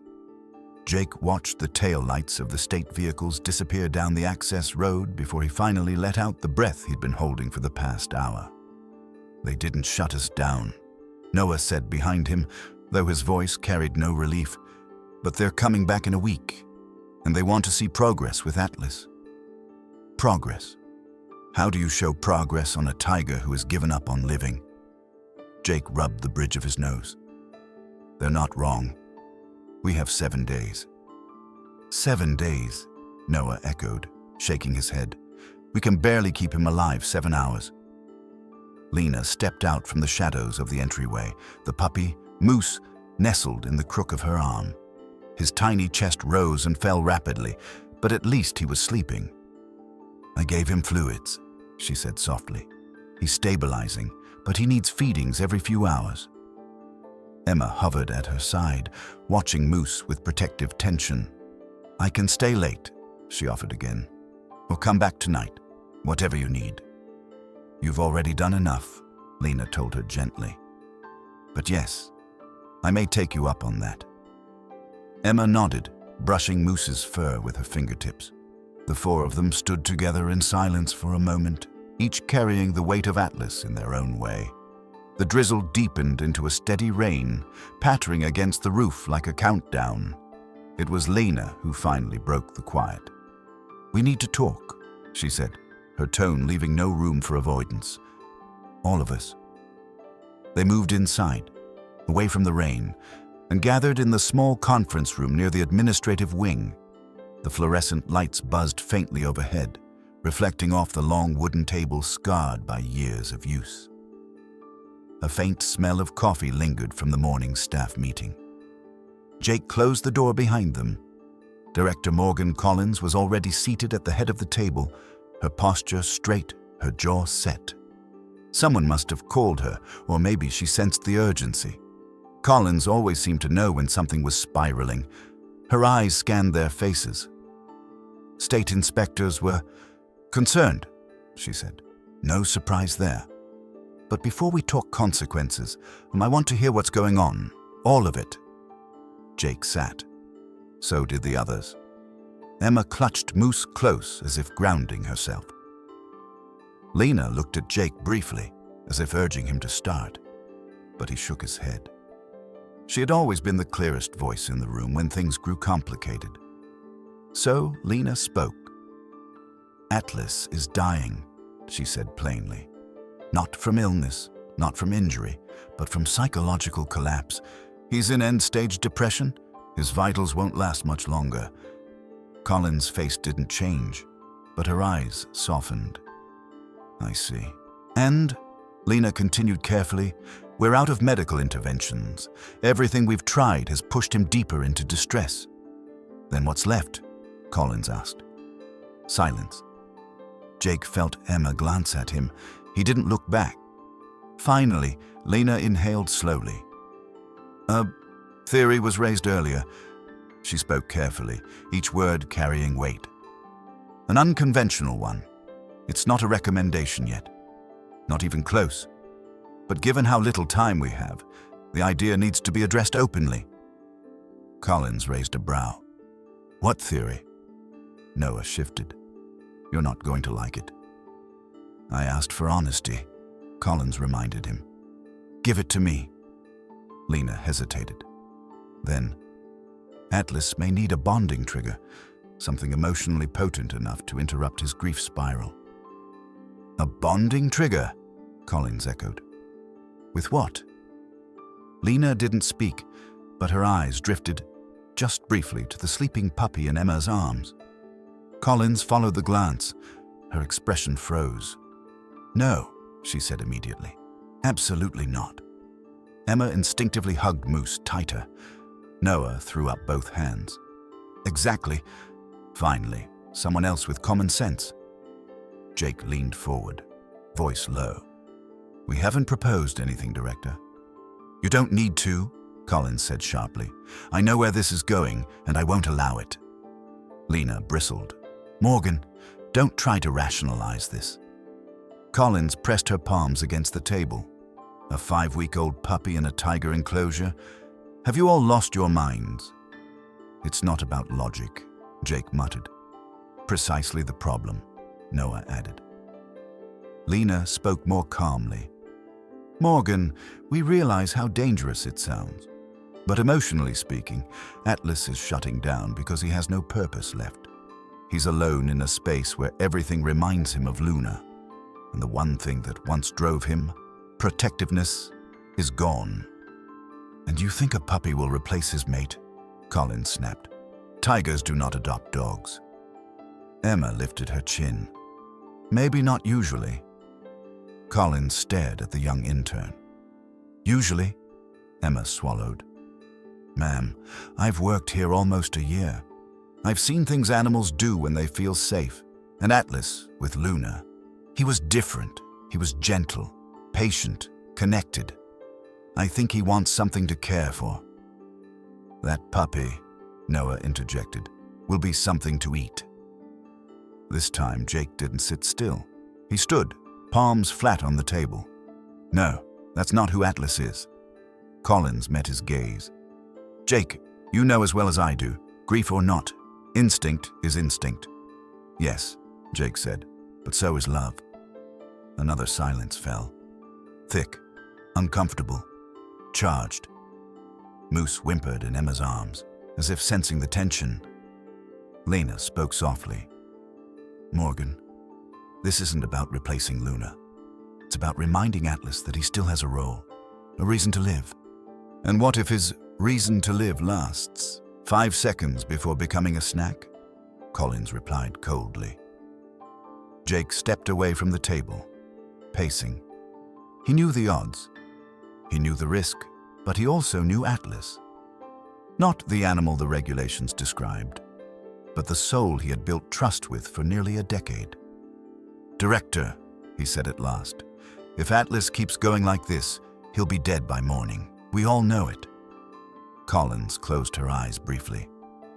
[SPEAKER 1] Jake watched the tail lights of the state vehicles disappear down the access road before he finally let out the breath he'd been holding for the past hour. "They didn't shut us down," Noah said behind him, though his voice carried no relief. "But they're coming back in a week, and they want to see progress with Atlas." Progress. How do you show progress on a tiger who has given up on living? Jake rubbed the bridge of his nose. "They're not wrong. We have 7 days." 7 days, Noah echoed, shaking his head. "We can barely keep him alive 7 hours." Lena stepped out from the shadows of the entryway, the puppy, Moose, nestled in the crook of her arm. His tiny chest rose and fell rapidly, but at least he was sleeping. "I gave him fluids," she said softly. "He's stabilizing, but he needs feedings every few hours." Emma hovered at her side, watching Moose with protective tension. "I can stay late," she offered again. "Or come back tonight, whatever you need." "You've already done enough," Lena told her gently. "But yes, I may take you up on that." Emma nodded, brushing Moose's fur with her fingertips. The four of them stood together in silence for a moment, each carrying the weight of Atlas in their own way. The drizzle deepened into a steady rain, pattering against the roof like a countdown. It was Lena who finally broke the quiet. "We need to talk," she said, her tone leaving no room for avoidance. "All of us." They moved inside, away from the rain, and gathered in the small conference room near the administrative wing. The fluorescent lights buzzed faintly overhead, reflecting off the long wooden table scarred by years of use. A faint smell of coffee lingered from the morning staff meeting. Jake closed the door behind them. Director Morgan Collins was already seated at the head of the table, her posture straight, her jaw set. Someone must have called her, or maybe she sensed the urgency. Collins always seemed to know when something was spiraling. Her eyes scanned their faces. State inspectors were concerned, she said. No surprise there. But before we talk consequences, I want to hear what's going on. All of it. Jake sat. So did the others. Emma clutched Moose close as if grounding herself. Lena looked at Jake briefly, as if urging him to start, but he shook his head. She had always been the clearest voice in the room when things grew complicated. So Lena spoke. "Atlas is dying," she said plainly. "Not from illness, not from injury, but from psychological collapse. He's in end-stage depression. His vitals won't last much longer." Colin's face didn't change, but her eyes softened. "I see." "And," Lena continued carefully, "we're out of medical interventions. Everything we've tried has pushed him deeper into distress." "Then what's left?" Collins asked. Silence. Jake felt Emma glance at him. He didn't look back. Finally, Lena inhaled slowly. "A theory was raised earlier." She spoke carefully, each word carrying weight. "An unconventional one. It's not a recommendation yet. Not even close. But given how little time we have, the idea needs to be addressed openly." Collins raised a brow. "What theory?" Noah shifted. "You're not going to like it." "I asked for honesty," Collins reminded him. "Give it to me." Lena hesitated. Then, "Atlas may need a bonding trigger, something emotionally potent enough to interrupt his grief spiral." "A bonding trigger?" Collins echoed. "With what?" Lena didn't speak, but her eyes drifted, just briefly, to the sleeping puppy in Emma's arms. Collins followed the glance. Her expression froze. "No," she said immediately. "Absolutely not." Emma instinctively hugged Moose tighter. Noah threw up both hands. "Exactly. Finally, someone else with common sense." Jake leaned forward, voice low. "We haven't proposed anything, Director." "You don't need to," Collins said sharply. "I know where this is going, and I won't allow it." Lena bristled. "Morgan, don't try to rationalize this." Collins pressed her palms against the table. "A 5-week-old puppy in a tiger enclosure? Have you all lost your minds?" "It's not about logic," Jake muttered. "Precisely the problem," Noah added. Lena spoke more calmly. "Morgan, we realize how dangerous it sounds. But emotionally speaking, Atlas is shutting down because he has no purpose left. He's alone in a space where everything reminds him of Luna. And the one thing that once drove him, protectiveness, is gone." "And you think a puppy will replace his mate?" Collins snapped. "Tigers do not adopt dogs." Emma lifted her chin. "Maybe not usually." Collins stared at the young intern. "Usually?" Emma swallowed. "Ma'am, I've worked here almost a year. I've seen things animals do when they feel safe. And Atlas, with Luna, he was different. He was gentle, patient, connected. I think he wants something to care for." "That puppy," Noah interjected, "will be something to eat." This time, Jake didn't sit still. He stood, palms flat on the table. "No, that's not who Atlas is." Collins met his gaze. "Jake, you know as well as I do, grief or not, instinct is instinct." "Yes," Jake said, "but so is love." Another silence fell. Thick, uncomfortable, charged. Moose whimpered in Emma's arms, as if sensing the tension. Lena spoke softly. "Morgan, this isn't about replacing Luna. It's about reminding Atlas that he still has a role, a reason to live. And what if his reason to live lasts 5 seconds before becoming a snack?" Collins replied coldly. Jake stepped away from the table, pacing. He knew the odds. He knew the risk, but he also knew Atlas. Not the animal the regulations described, but the soul he had built trust with for nearly a decade. "Director," he said at last, "if Atlas keeps going like this, he'll be dead by morning. We all know it." Collins closed her eyes briefly.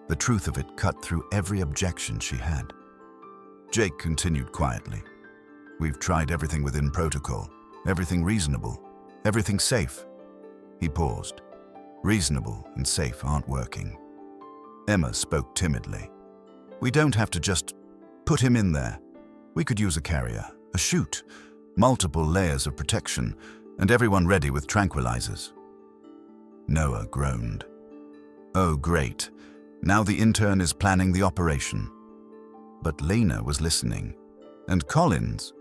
[SPEAKER 1] The truth of it cut through every objection she had. Jake continued quietly. "We've tried everything within protocol, everything reasonable, everything safe." He paused. "Reasonable and safe aren't working." Emma spoke timidly. "We don't have to just put him in there. We could use a carrier, a chute, multiple layers of protection, and everyone ready with tranquilizers." Noah groaned. "Oh, great. Now the intern is planning the operation." But Lena was listening, and Collins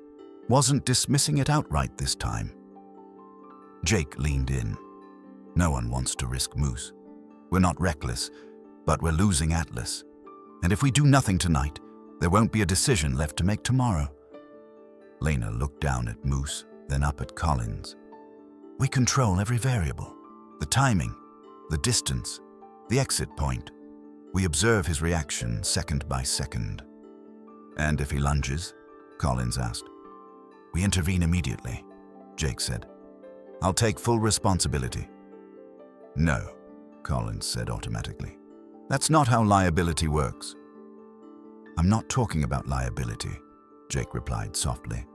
[SPEAKER 1] wasn't dismissing it outright this time. Jake leaned in. "No one wants to risk Moose. We're not reckless, but we're losing Atlas. And if we do nothing tonight, there won't be a decision left to make tomorrow." Lena looked down at Moose, then up at Collins. "We control every variable. The timing, the distance, the exit point. We observe his reaction second by second." "And if he lunges?" Collins asked. "We intervene immediately," Jake said. "I'll take full responsibility." "No," Collins said automatically. "That's not how liability works." "I'm not talking about liability," Jake replied softly.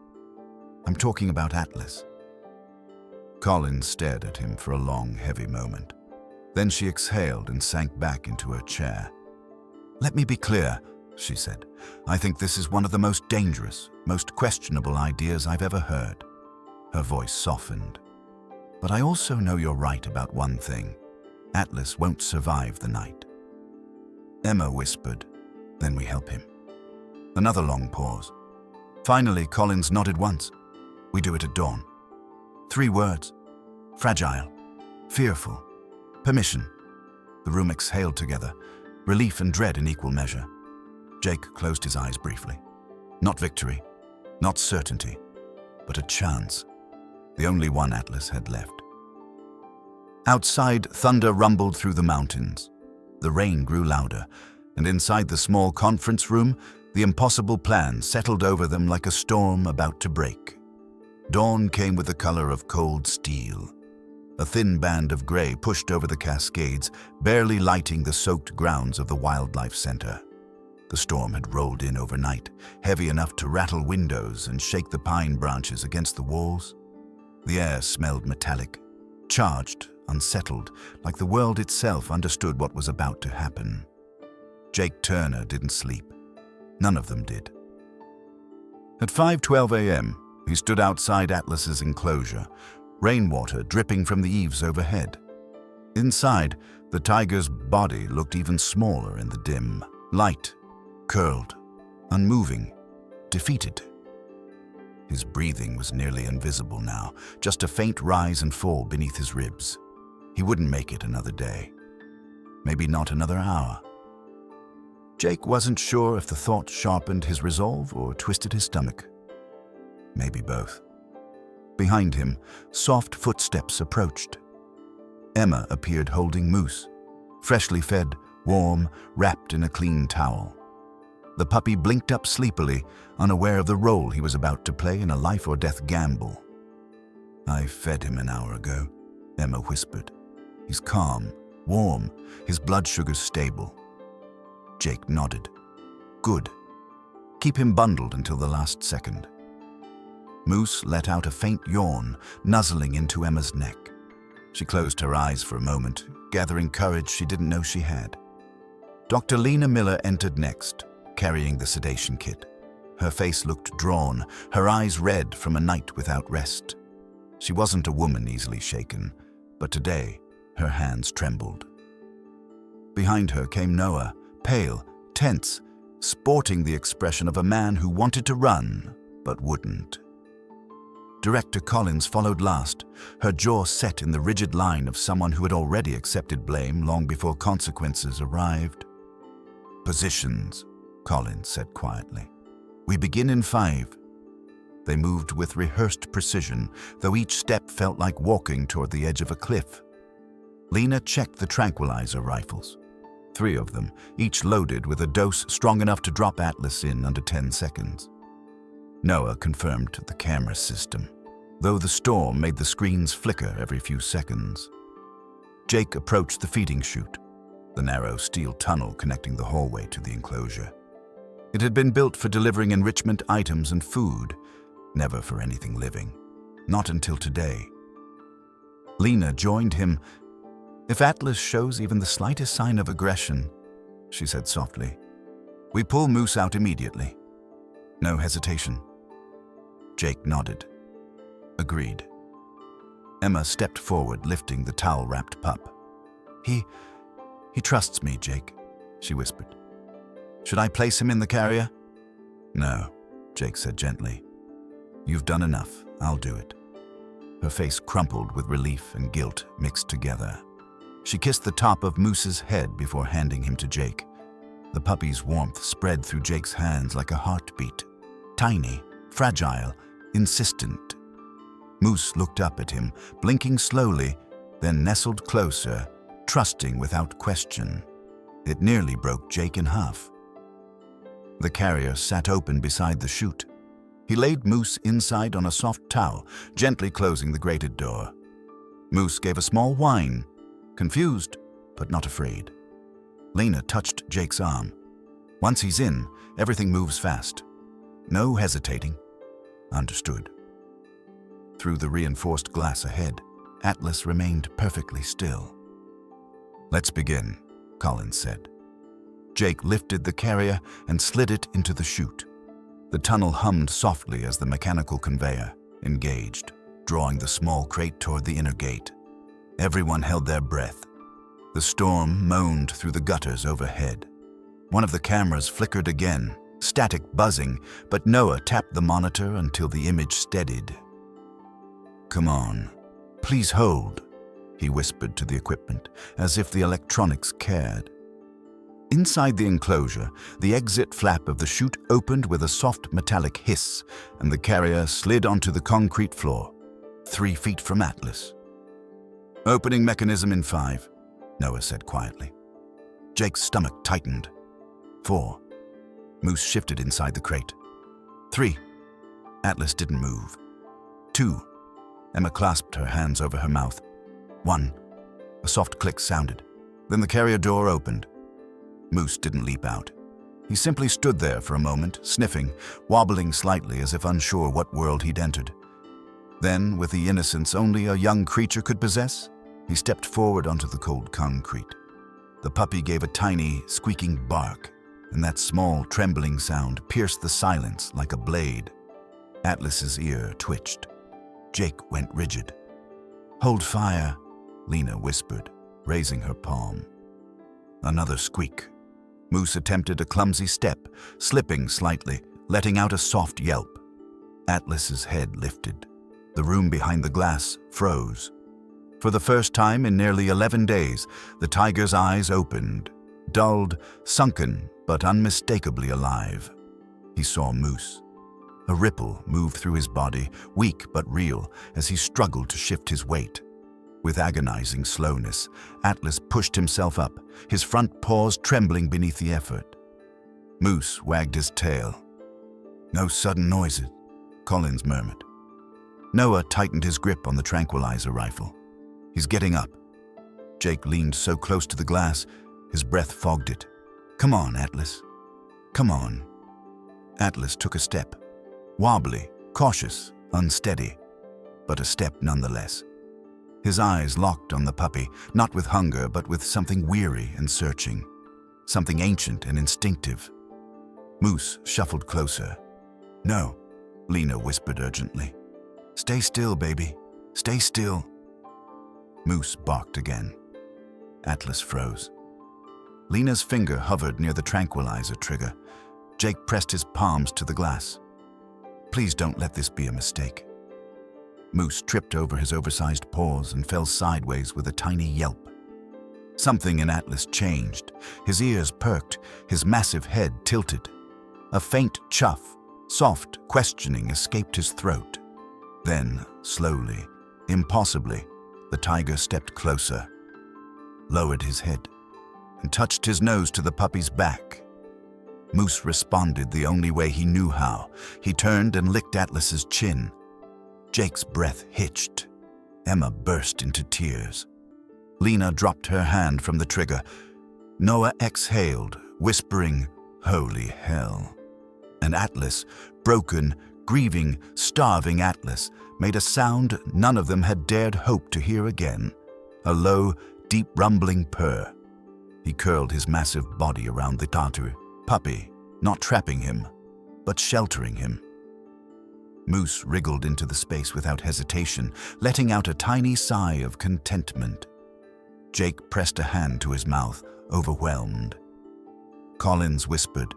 [SPEAKER 1] "I'm talking about Atlas." Collins stared at him for a long, heavy moment. Then she exhaled and sank back into her chair. "Let me be clear," she said. "I think this is one of the most dangerous, most questionable ideas I've ever heard." Her voice softened. "But I also know you're right about one thing. Atlas won't survive the night." Emma whispered, "Then we help him." Another long pause. Finally, Collins nodded once. "We do it at dawn." 3 words. Fragile, fearful, permission. The room exhaled together, relief and dread in equal measure. Jake closed his eyes briefly. Not victory, not certainty, but a chance. The only one Atlas had left. Outside, thunder rumbled through the mountains. The rain grew louder, and inside the small conference room, the impossible plan settled over them like a storm about to break. Dawn came with the color of cold steel. A thin band of gray pushed over the Cascades, barely lighting the soaked grounds of the Wildlife Center. The storm had rolled in overnight, heavy enough to rattle windows and shake the pine branches against the walls. The air smelled metallic, charged, unsettled, like the world itself understood what was about to happen. Jake Turner didn't sleep. None of them did. At 5:12 a.m., he stood outside Atlas's enclosure, rainwater dripping from the eaves overhead. Inside, the tiger's body looked even smaller in the dim light, curled, unmoving, defeated. His breathing was nearly invisible now, just a faint rise and fall beneath his ribs. He wouldn't make it another day. Maybe not another hour. Jake wasn't sure if the thought sharpened his resolve or twisted his stomach. Maybe both. Behind him, soft footsteps approached. Emma appeared holding Moose, freshly fed, warm, wrapped in a clean towel. The puppy blinked up sleepily, unaware of the role he was about to play in a life-or-death gamble. "I fed him an hour ago," Emma whispered. "He's calm, warm, his blood sugar's stable." Jake nodded. "Good. Keep him bundled until the last second." Moose let out a faint yawn, nuzzling into Emma's neck. She closed her eyes for a moment, gathering courage she didn't know she had. Dr. Lena Miller entered next, carrying the sedation kit. Her face looked drawn, her eyes red from a night without rest. She wasn't a woman easily shaken, but today her hands trembled. Behind her came Noah, pale, tense, sporting the expression of a man who wanted to run, but wouldn't. Director Collins followed last, her jaw set in the rigid line of someone who had already accepted blame long before consequences arrived. "Positions," Collins said quietly. "We begin in 5. They moved with rehearsed precision, though each step felt like walking toward the edge of a cliff. Lena checked the tranquilizer rifles. 3 of them, each loaded with a dose strong enough to drop Atlas in under 10 seconds. Noah confirmed the camera system, though the storm made the screens flicker every few seconds. Jake approached the feeding chute, the narrow steel tunnel connecting the hallway to the enclosure. It had been built for delivering enrichment items and food, never for anything living. Not until today. Lena joined him. "If Atlas shows even the slightest sign of aggression," she said softly, "we pull Moose out immediately. No hesitation." Jake nodded. Agreed. Emma stepped forward, lifting the towel-wrapped pup. He trusts me, Jake," she whispered. "Should I place him in the carrier?" "No," Jake said gently. "You've done enough. I'll do it." Her face crumpled with relief and guilt mixed together. She kissed the top of Moose's head before handing him to Jake. The puppy's warmth spread through Jake's hands like a heartbeat. Tiny, fragile, insistent. Moose looked up at him, blinking slowly, then nestled closer, trusting without question. It nearly broke Jake in half. The carrier sat open beside the chute. He laid Moose inside on a soft towel, gently closing the grated door. Moose gave a small whine, confused, but not afraid. Lena touched Jake's arm. "Once he's in, everything moves fast. No hesitating." "Understood." Through the reinforced glass ahead, Atlas remained perfectly still. "Let's begin," Collins said. Jake lifted the carrier and slid it into the chute. The tunnel hummed softly as the mechanical conveyor engaged, drawing the small crate toward the inner gate. Everyone held their breath. The storm moaned through the gutters overhead. One of the cameras flickered again, static buzzing, but Noah tapped the monitor until the image steadied. "Come on, please hold," he whispered to the equipment, as if the electronics cared. Inside the enclosure, the exit flap of the chute opened with a soft metallic hiss, and the carrier slid onto the concrete floor, 3 feet from Atlas. "Opening mechanism in 5, Noah said quietly. Jake's stomach tightened. 4. Moose shifted inside the crate. 3. Atlas didn't move. 2. Emma clasped her hands over her mouth. 1. A soft click sounded. Then the carrier door opened. Moose didn't leap out. He simply stood there for a moment, sniffing, wobbling slightly as if unsure what world he'd entered. Then, with the innocence only a young creature could possess, he stepped forward onto the cold concrete. The puppy gave a tiny, squeaking bark, and that small, trembling sound pierced the silence like a blade. Atlas's ear twitched. Jake went rigid. "Hold fire," Lena whispered, raising her palm. Another squeak. Moose attempted a clumsy step, slipping slightly, letting out a soft yelp. Atlas's head lifted. The room behind the glass froze. For the first time in nearly 11 days, the tiger's eyes opened, dulled, sunken, but unmistakably alive. He saw Moose. A ripple moved through his body, weak but real, as he struggled to shift his weight. With agonizing slowness, Atlas pushed himself up, his front paws trembling beneath the effort. Moose wagged his tail. "No sudden noises," Collins murmured. Noah tightened his grip on the tranquilizer rifle. "He's getting up." Jake leaned so close to the glass, his breath fogged it. "Come on, Atlas. Come on." Atlas took a step. Wobbly, cautious, unsteady, but a step nonetheless. His eyes locked on the puppy, not with hunger, but with something weary and searching, something ancient and instinctive. Moose shuffled closer. "No," Lena whispered urgently. "Stay still, baby. Stay still. Moose barked again. Atlas froze. Lena's finger hovered near the tranquilizer trigger. Jake pressed his palms to the glass. Please don't let this be a mistake. Moose tripped over his oversized paws and fell sideways with a tiny yelp. Something in Atlas changed. His ears perked, his massive head tilted. A faint chuff, soft, questioning, escaped his throat. Then, slowly, impossibly, the tiger stepped closer, lowered his head, and touched his nose to the puppy's back. Moose responded the only way he knew how. He turned and licked Atlas's chin. Jake's breath hitched. Emma burst into tears. Lena dropped her hand from the trigger. Noah exhaled, whispering, "Holy hell." And Atlas, broken, grieving, starving Atlas, made a sound none of them had dared hope to hear again. A low, deep rumbling purr. He curled his massive body around the Tartar puppy, not trapping him, but sheltering him. Moose wriggled into the space without hesitation, letting out a tiny sigh of contentment. Jake pressed a hand to his mouth, overwhelmed. Collins whispered,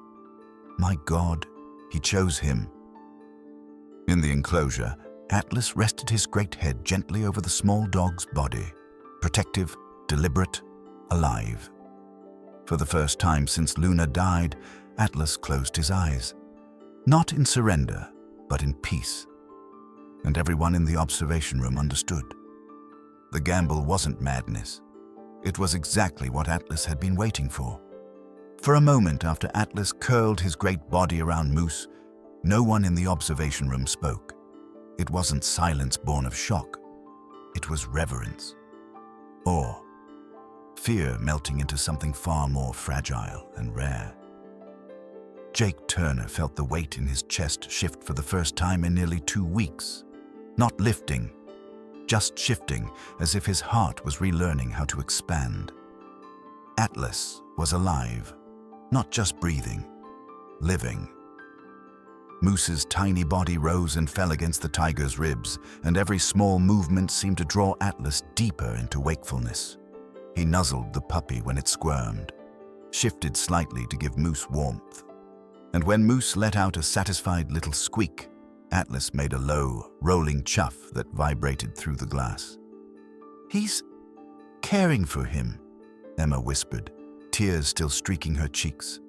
[SPEAKER 1] "My God, he chose him." In the enclosure, Atlas rested his great head gently over the small dog's body, protective, deliberate, alive. For the first time since Luna died, Atlas closed his eyes. Not in surrender, but in peace. And everyone in the observation room understood. The gamble wasn't madness. It was exactly what Atlas had been waiting for. For a moment after Atlas curled his great body around Moose, no one in the observation room spoke. It wasn't silence born of shock. It was reverence. Awe. Fear melting into something far more fragile and rare. Jake Turner felt the weight in his chest shift for the first time in nearly 2 weeks. Not lifting, just shifting, as if his heart was relearning how to expand. Atlas was alive, not just breathing, living. Moose's tiny body rose and fell against the tiger's ribs, and every small movement seemed to draw Atlas deeper into wakefulness. He nuzzled the puppy when it squirmed, shifted slightly to give Moose warmth. And when Moose let out a satisfied little squeak, Atlas made a low, rolling chuff that vibrated through the glass. "He's caring for him," Emma whispered, tears still streaking her cheeks.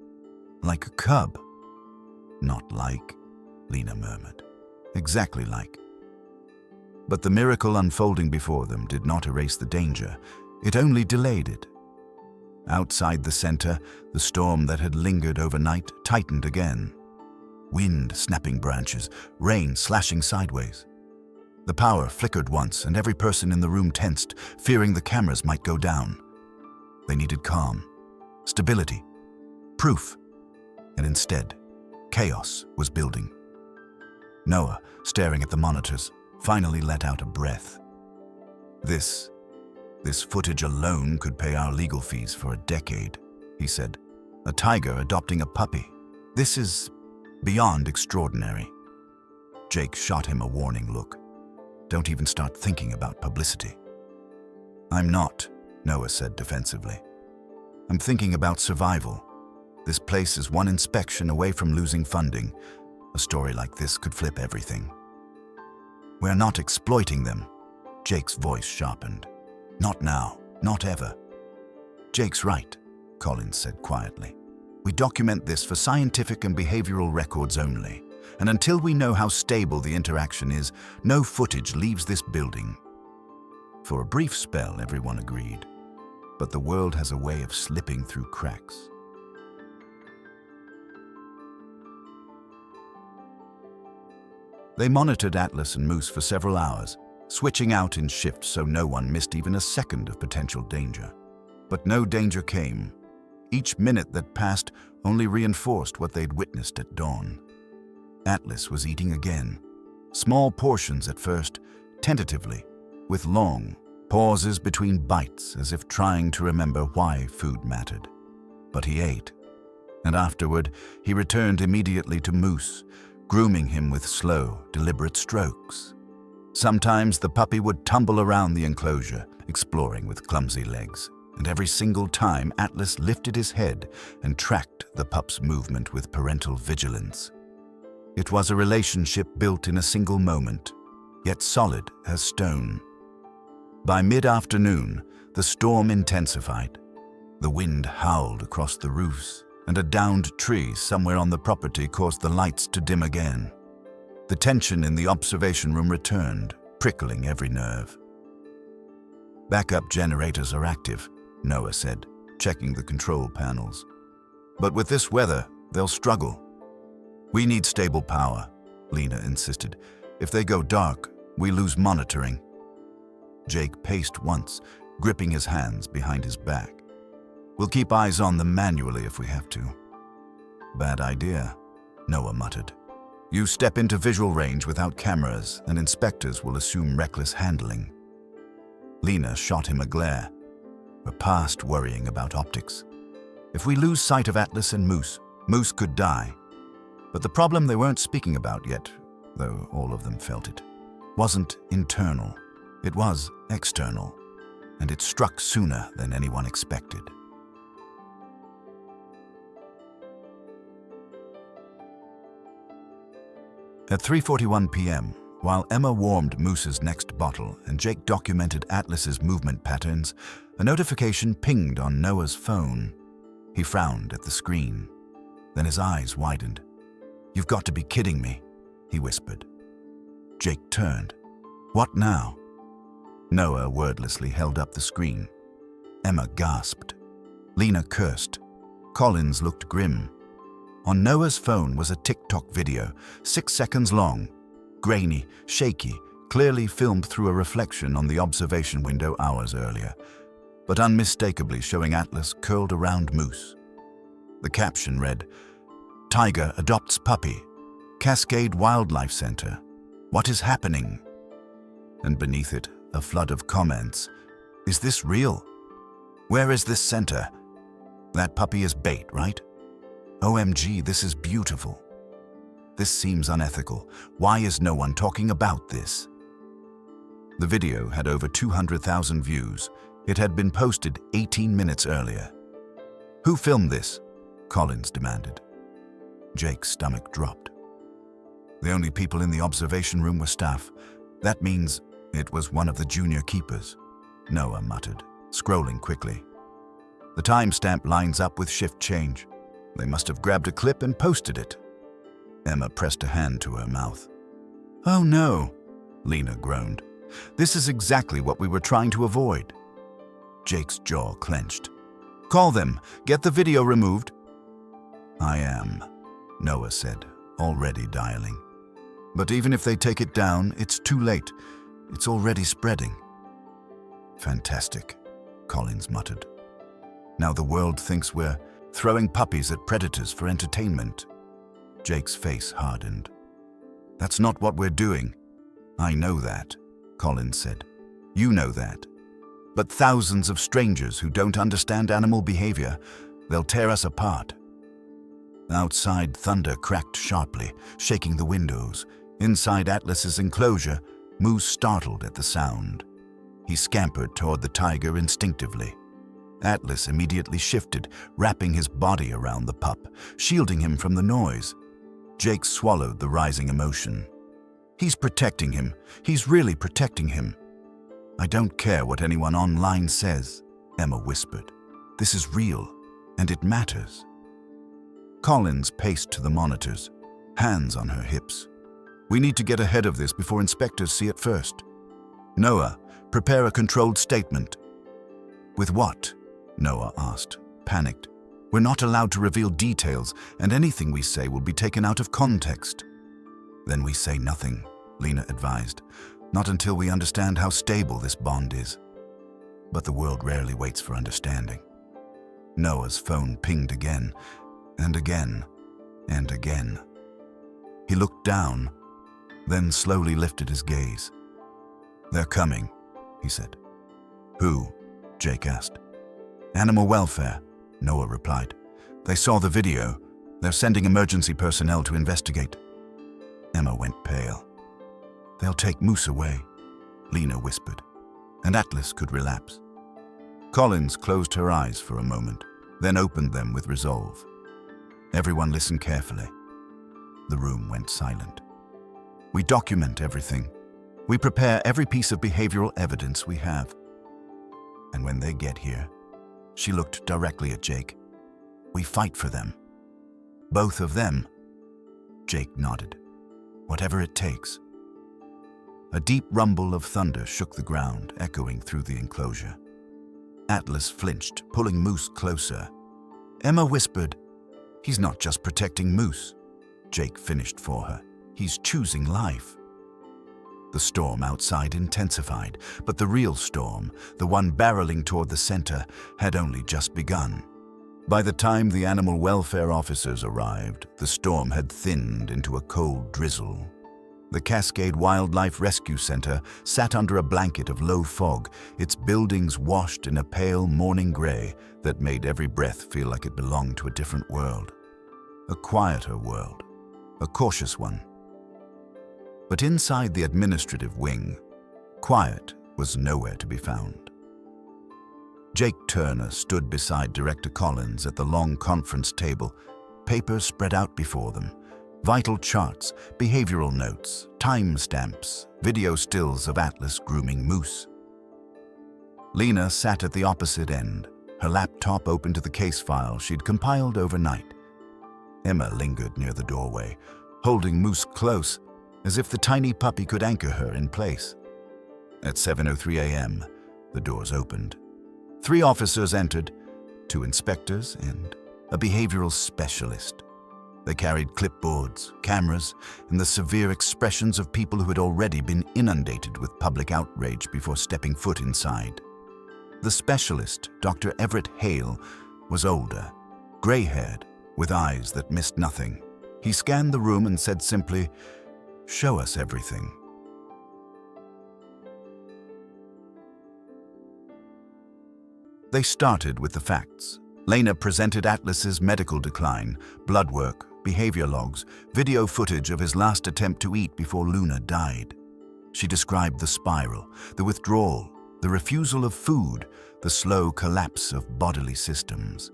[SPEAKER 1] "Like a cub." "Not like," Lena murmured. "Exactly like." But the miracle unfolding before them did not erase the danger. It only delayed it. Outside the center, the storm that had lingered overnight tightened again. Wind snapping branches, rain slashing sideways. The power flickered once, and every person in the room tensed, fearing the cameras might go down. They needed calm, stability, proof, and instead, chaos was building. Noah, staring at the monitors, finally let out a breath. This footage alone could pay our legal fees for a decade," he said. "A tiger adopting a puppy. This is beyond extraordinary." Jake shot him a warning look. "Don't even start thinking about publicity." "I'm not," Noah said defensively. "I'm thinking about survival. This place is one inspection away from losing funding. A story like this could flip everything." "We're not exploiting them," Jake's voice sharpened. "Not now, not ever." "Jake's right," Collins said quietly. "We document this for scientific and behavioral records only, and until we know how stable the interaction is, no footage leaves this building." For a brief spell, everyone agreed, but the world has a way of slipping through cracks. They monitored Atlas and Moose for several hours, switching out in shifts so no one missed even a second of potential danger. But no danger came. Each minute that passed only reinforced what they'd witnessed at dawn. Atlas was eating again. Small portions at first, tentatively, with long pauses between bites as if trying to remember why food mattered. But he ate. And afterward, he returned immediately to Moose, grooming him with slow, deliberate strokes. Sometimes the puppy would tumble around the enclosure, exploring with clumsy legs, and every single time Atlas lifted his head and tracked the pup's movement with parental vigilance. It was a relationship built in a single moment, yet solid as stone. By mid-afternoon, the storm intensified. The wind howled across the roofs, and a downed tree somewhere on the property caused the lights to dim again. The tension in the observation room returned, prickling every nerve. "Backup generators are active," Noah said, checking the control panels. "But with this weather, they'll struggle." "We need stable power," Lena insisted. "If they go dark, we lose monitoring." Jake paced once, gripping his hands behind his back. "We'll keep eyes on them manually if we have to." "Bad idea," Noah muttered. "You step into visual range without cameras, and inspectors will assume reckless handling." Lena shot him a glare. "We're past worrying about optics. If we lose sight of Atlas and Moose could die." But the problem they weren't speaking about yet, though all of them felt it, wasn't internal. It was external, and it struck sooner than anyone expected. At 3:41 p.m., while Emma warmed Moose's next bottle and Jake documented Atlas's movement patterns, a notification pinged on Noah's phone. He frowned at the screen. Then his eyes widened. "You've got to be kidding me," he whispered. Jake turned. "What now?" Noah wordlessly held up the screen. Emma gasped. Lena cursed. Collins looked grim. On Noah's phone was a TikTok video, 6 seconds long, grainy, shaky, clearly filmed through a reflection on the observation window hours earlier, but unmistakably showing Atlas curled around Moose. The caption read, "Tiger adopts puppy. Cascade Wildlife Center. What is happening?" And beneath it, a flood of comments. "Is this real? Where is this center? That puppy is bait, right? OMG, this is beautiful. This seems unethical. Why is no one talking about this?" The video had over 200,000 views. It had been posted 18 minutes earlier. "Who filmed this?" Collins demanded. Jake's stomach dropped. The only people in the observation room were staff. "That means it was one of the junior keepers," Noah muttered, scrolling quickly. "The timestamp lines up with shift change. They must have grabbed a clip and posted it." Emma pressed a hand to her mouth. "Oh no," Lena groaned. "This is exactly what we were trying to avoid." Jake's jaw clenched. "Call them. Get the video removed." "I am," Noah said, already dialing. "But even if they take it down, it's too late. It's already spreading." "Fantastic," Collins muttered. "Now the world thinks we're throwing puppies at predators for entertainment." Jake's face hardened. "That's not what we're doing." "I know that," Collins said. "You know that. But thousands of strangers who don't understand animal behavior, they'll tear us apart." Outside, thunder cracked sharply, shaking the windows. Inside Atlas's enclosure, Moose startled at the sound. He scampered toward the tiger instinctively. Atlas immediately shifted, wrapping his body around the pup, shielding him from the noise. Jake swallowed the rising emotion. "He's protecting him. He's really protecting him." "I don't care what anyone online says," Emma whispered. "This is real, and it matters." Collins paced to the monitors, hands on her hips. "We need to get ahead of this before inspectors see it first. Noah, prepare a controlled statement." "With what?" Noah asked, panicked. "We're not allowed to reveal details, and anything we say will be taken out of context." "Then we say nothing," Lena advised. "Not until we understand how stable this bond is." But the world rarely waits for understanding. Noah's phone pinged again, and again, and again. He looked down, then slowly lifted his gaze. "They're coming," he said. "Who?" Jake asked. "Animal welfare," Noah replied. "They saw the video. They're sending emergency personnel to investigate." Emma went pale. "They'll take Moose away," Lena whispered, and Atlas could relapse. Collins closed her eyes for a moment, then opened them with resolve. Everyone listened carefully. The room went silent. "We document everything. We prepare every piece of behavioral evidence we have. And when they get here," she looked directly at Jake, "we fight for them. Both of them." Jake nodded. "Whatever it takes." A deep rumble of thunder shook the ground, echoing through the enclosure. Atlas flinched, pulling Moose closer. Emma whispered, "He's not just protecting Moose." Jake finished for her. "He's choosing life." The storm outside intensified, but the real storm, the one barreling toward the center, had only just begun. By the time the animal welfare officers arrived, the storm had thinned into a cold drizzle. The Cascade Wildlife Rescue Center sat under a blanket of low fog, its buildings washed in a pale morning gray that made every breath feel like it belonged to a different world. A quieter world, a cautious one. But inside the administrative wing, quiet was nowhere to be found. Jake Turner stood beside Director Collins at the long conference table, papers spread out before them. Vital charts, behavioral notes, timestamps, video stills of Atlas grooming Moose. Lena sat at the opposite end, her laptop open to the case file she'd compiled overnight. Emma lingered near the doorway, holding Moose close, as if the tiny puppy could anchor her in place. At 7:03 a.m., the doors opened. 3 officers entered, 2 inspectors and a behavioral specialist. They carried clipboards, cameras, and the severe expressions of people who had already been inundated with public outrage before stepping foot inside. The specialist, Dr. Everett Hale, was older, gray-haired, with eyes that missed nothing. He scanned the room and said simply, "Show us everything." They started with the facts. Lena presented Atlas's medical decline, blood work, behavior logs, video footage of his last attempt to eat before Luna died. She described the spiral, the withdrawal, the refusal of food, the slow collapse of bodily systems.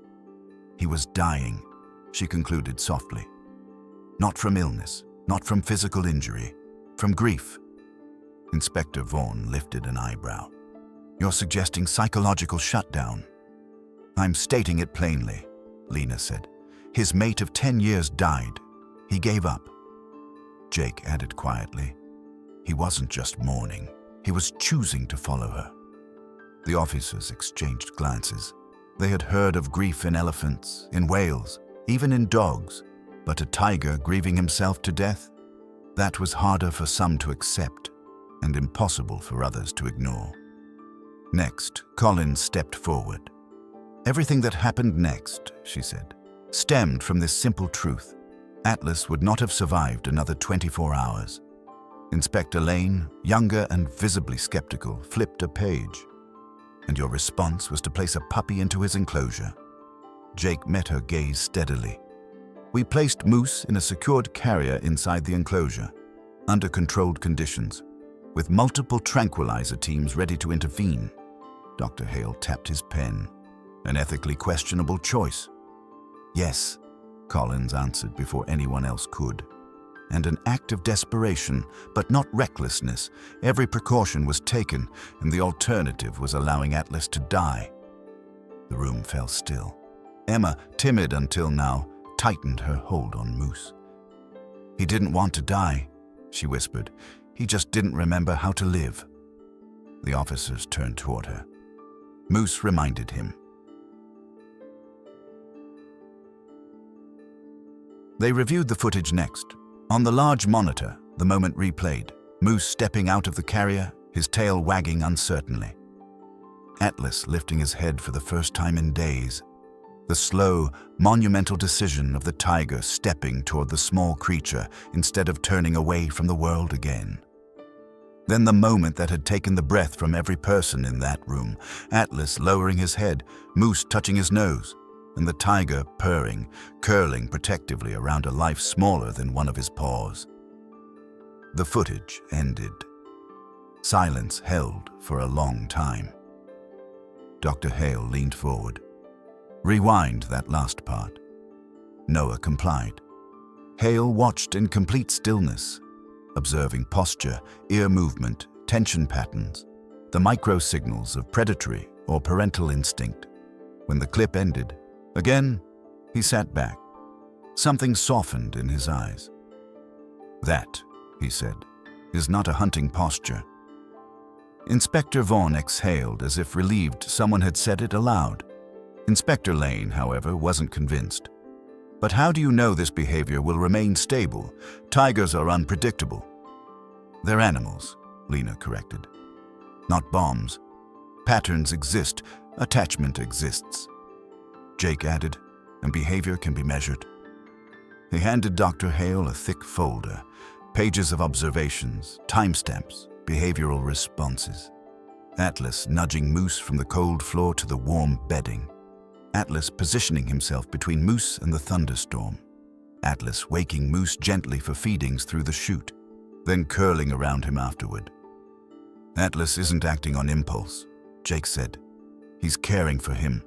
[SPEAKER 1] He was dying, she concluded softly. Not from illness, not from physical injury, from grief. Inspector Vaughn lifted an eyebrow. "You're suggesting psychological shutdown." "I'm stating it plainly," Lena said. "His mate of 10 years died. He gave up." Jake added quietly, "He wasn't just mourning. He was choosing to follow her." The officers exchanged glances. They had heard of grief in elephants, in whales, even in dogs, but a tiger grieving himself to death? That was harder for some to accept and impossible for others to ignore. Next, Collins stepped forward. "Everything that happened next," she said, "stemmed from this simple truth. Atlas would not have survived another 24 hours. Inspector Lane, younger and visibly skeptical, flipped a page. And your response was to place a puppy into his enclosure." Jake met her gaze steadily. "We placed Moose in a secured carrier inside the enclosure, under controlled conditions, with multiple tranquilizer teams ready to intervene." Dr. Hale tapped his pen. "An ethically questionable choice." "Yes," Collins answered before anyone else could. "And an act of desperation, but not recklessness. Every precaution was taken, and the alternative was allowing Atlas to die." The room fell still. Emma, timid until now, tightened her hold on Moose. "He didn't want to die," she whispered. "He just didn't remember how to live." The officers turned toward her. Moose reminded him. They reviewed the footage next. On the large monitor, the moment replayed, Moose stepping out of the carrier, his tail wagging uncertainly. Atlas lifting his head for the first time in days. The slow, monumental decision of the tiger stepping toward the small creature instead of turning away from the world again. Then the moment that had taken the breath from every person in that room, Atlas lowering his head, Moose touching his nose, and the tiger purring, curling protectively around a life smaller than one of his paws. The footage ended. Silence held for a long time. Dr. Hale leaned forward. Rewind that last part. Noah complied. Hale watched in complete stillness, observing posture, ear movement, tension patterns, the micro-signals of predatory or parental instinct. When the clip ended, again, he sat back. Something softened in his eyes. "That," he said, "is not a hunting posture." Inspector Vaughn exhaled as if relieved someone had said it aloud. Inspector Lane, however, wasn't convinced. "But how do you know this behavior will remain stable? Tigers are unpredictable." "They're animals," Lena corrected. "Not bombs. Patterns exist, attachment exists." Jake added, "And behavior can be measured." He handed Dr. Hale a thick folder, pages of observations, timestamps, behavioral responses. Atlas nudging Moose from the cold floor to the warm bedding. Atlas positioning himself between Moose and the thunderstorm. Atlas waking Moose gently for feedings through the chute, then curling around him afterward. "Atlas isn't acting on impulse," Jake said. "He's caring for him."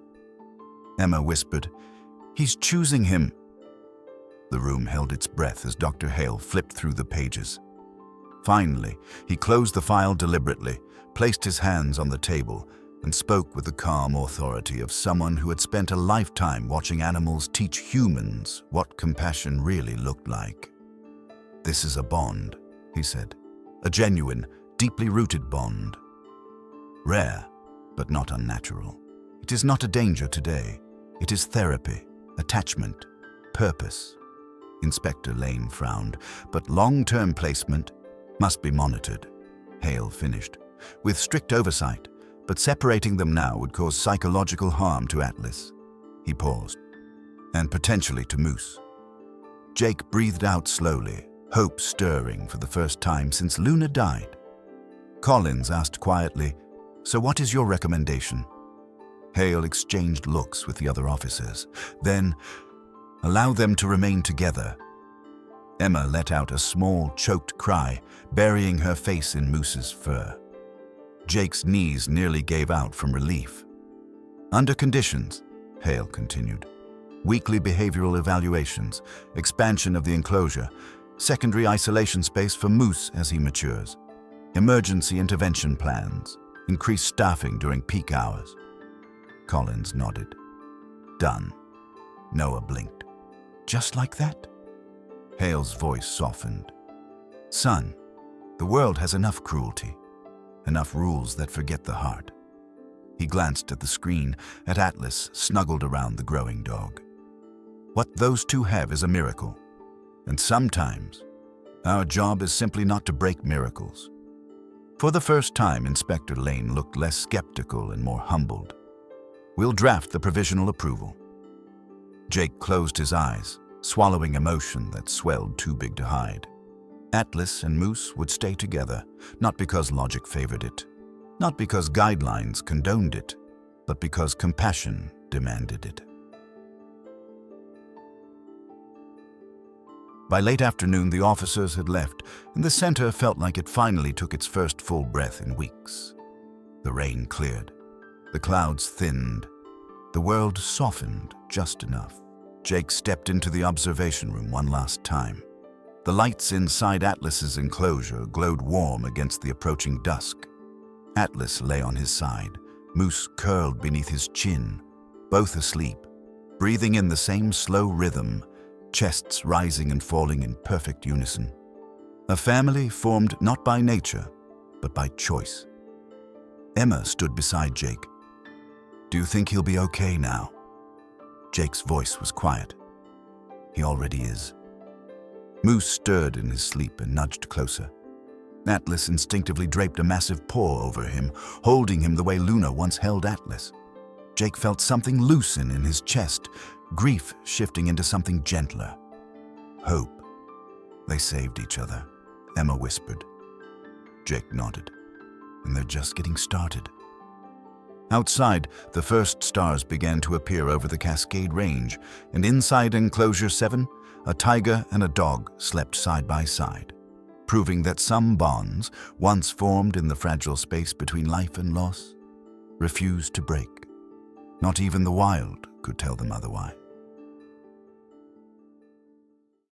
[SPEAKER 1] Emma whispered, "He's choosing him." The room held its breath as Dr. Hale flipped through the pages. Finally, he closed the file deliberately, placed his hands on the table, and spoke with the calm authority of someone who had spent a lifetime watching animals teach humans what compassion really looked like. "This is a bond," he said. "A genuine, deeply rooted bond. Rare, but not unnatural. It is not a danger today. It is therapy, attachment, purpose." Inspector Lane frowned, "But long-term placement must be monitored," Hale finished. "With strict oversight, but separating them now would cause psychological harm to Atlas." He paused. "And potentially to Moose." Jake breathed out slowly, hope stirring for the first time since Luna died. Collins asked quietly, "So what is your recommendation?" Hale exchanged looks with the other officers. Then, "Allow them to remain together." Emma let out a small, choked cry, burying her face in Moose's fur. Jake's knees nearly gave out from relief. "Under conditions," Hale continued. "Weekly behavioral evaluations, expansion of the enclosure, secondary isolation space for Moose as he matures, emergency intervention plans, increased staffing during peak hours." Collins nodded. "Done." Noah blinked. "Just like that?" Hale's voice softened. "Son, the world has enough cruelty, enough rules that forget the heart." He glanced at the screen, at Atlas snuggled around the growing dog. "What those two have is a miracle. And sometimes, our job is simply not to break miracles." For the first time, Inspector Lane looked less skeptical and more humbled. "We'll draft the provisional approval." Jake closed his eyes, swallowing emotion that swelled too big to hide. Atlas and Moose would stay together, not because logic favored it, not because guidelines condoned it, but because compassion demanded it. By late afternoon, the officers had left, and the center felt like it finally took its first full breath in weeks. The rain cleared. The clouds thinned. The world softened just enough. Jake stepped into the observation room one last time. The lights inside Atlas's enclosure glowed warm against the approaching dusk. Atlas lay on his side, Moose curled beneath his chin, both asleep, breathing in the same slow rhythm, chests rising and falling in perfect unison. A family formed not by nature, but by choice. Emma stood beside Jake. "Do you think he'll be okay now?" Jake's voice was quiet. "He already is." Moose stirred in his sleep and nudged closer. Atlas instinctively draped a massive paw over him, holding him the way Luna once held Atlas. Jake felt something loosen in his chest, grief shifting into something gentler. Hope. "They saved each other," Emma whispered. Jake nodded. "And they're just getting started." Outside, the first stars began to appear over the Cascade Range, and inside Enclosure 7, a tiger and a dog slept side by side. proving that some bonds, once formed in the fragile space between life and loss, refused to break. Not even the wild could tell them otherwise.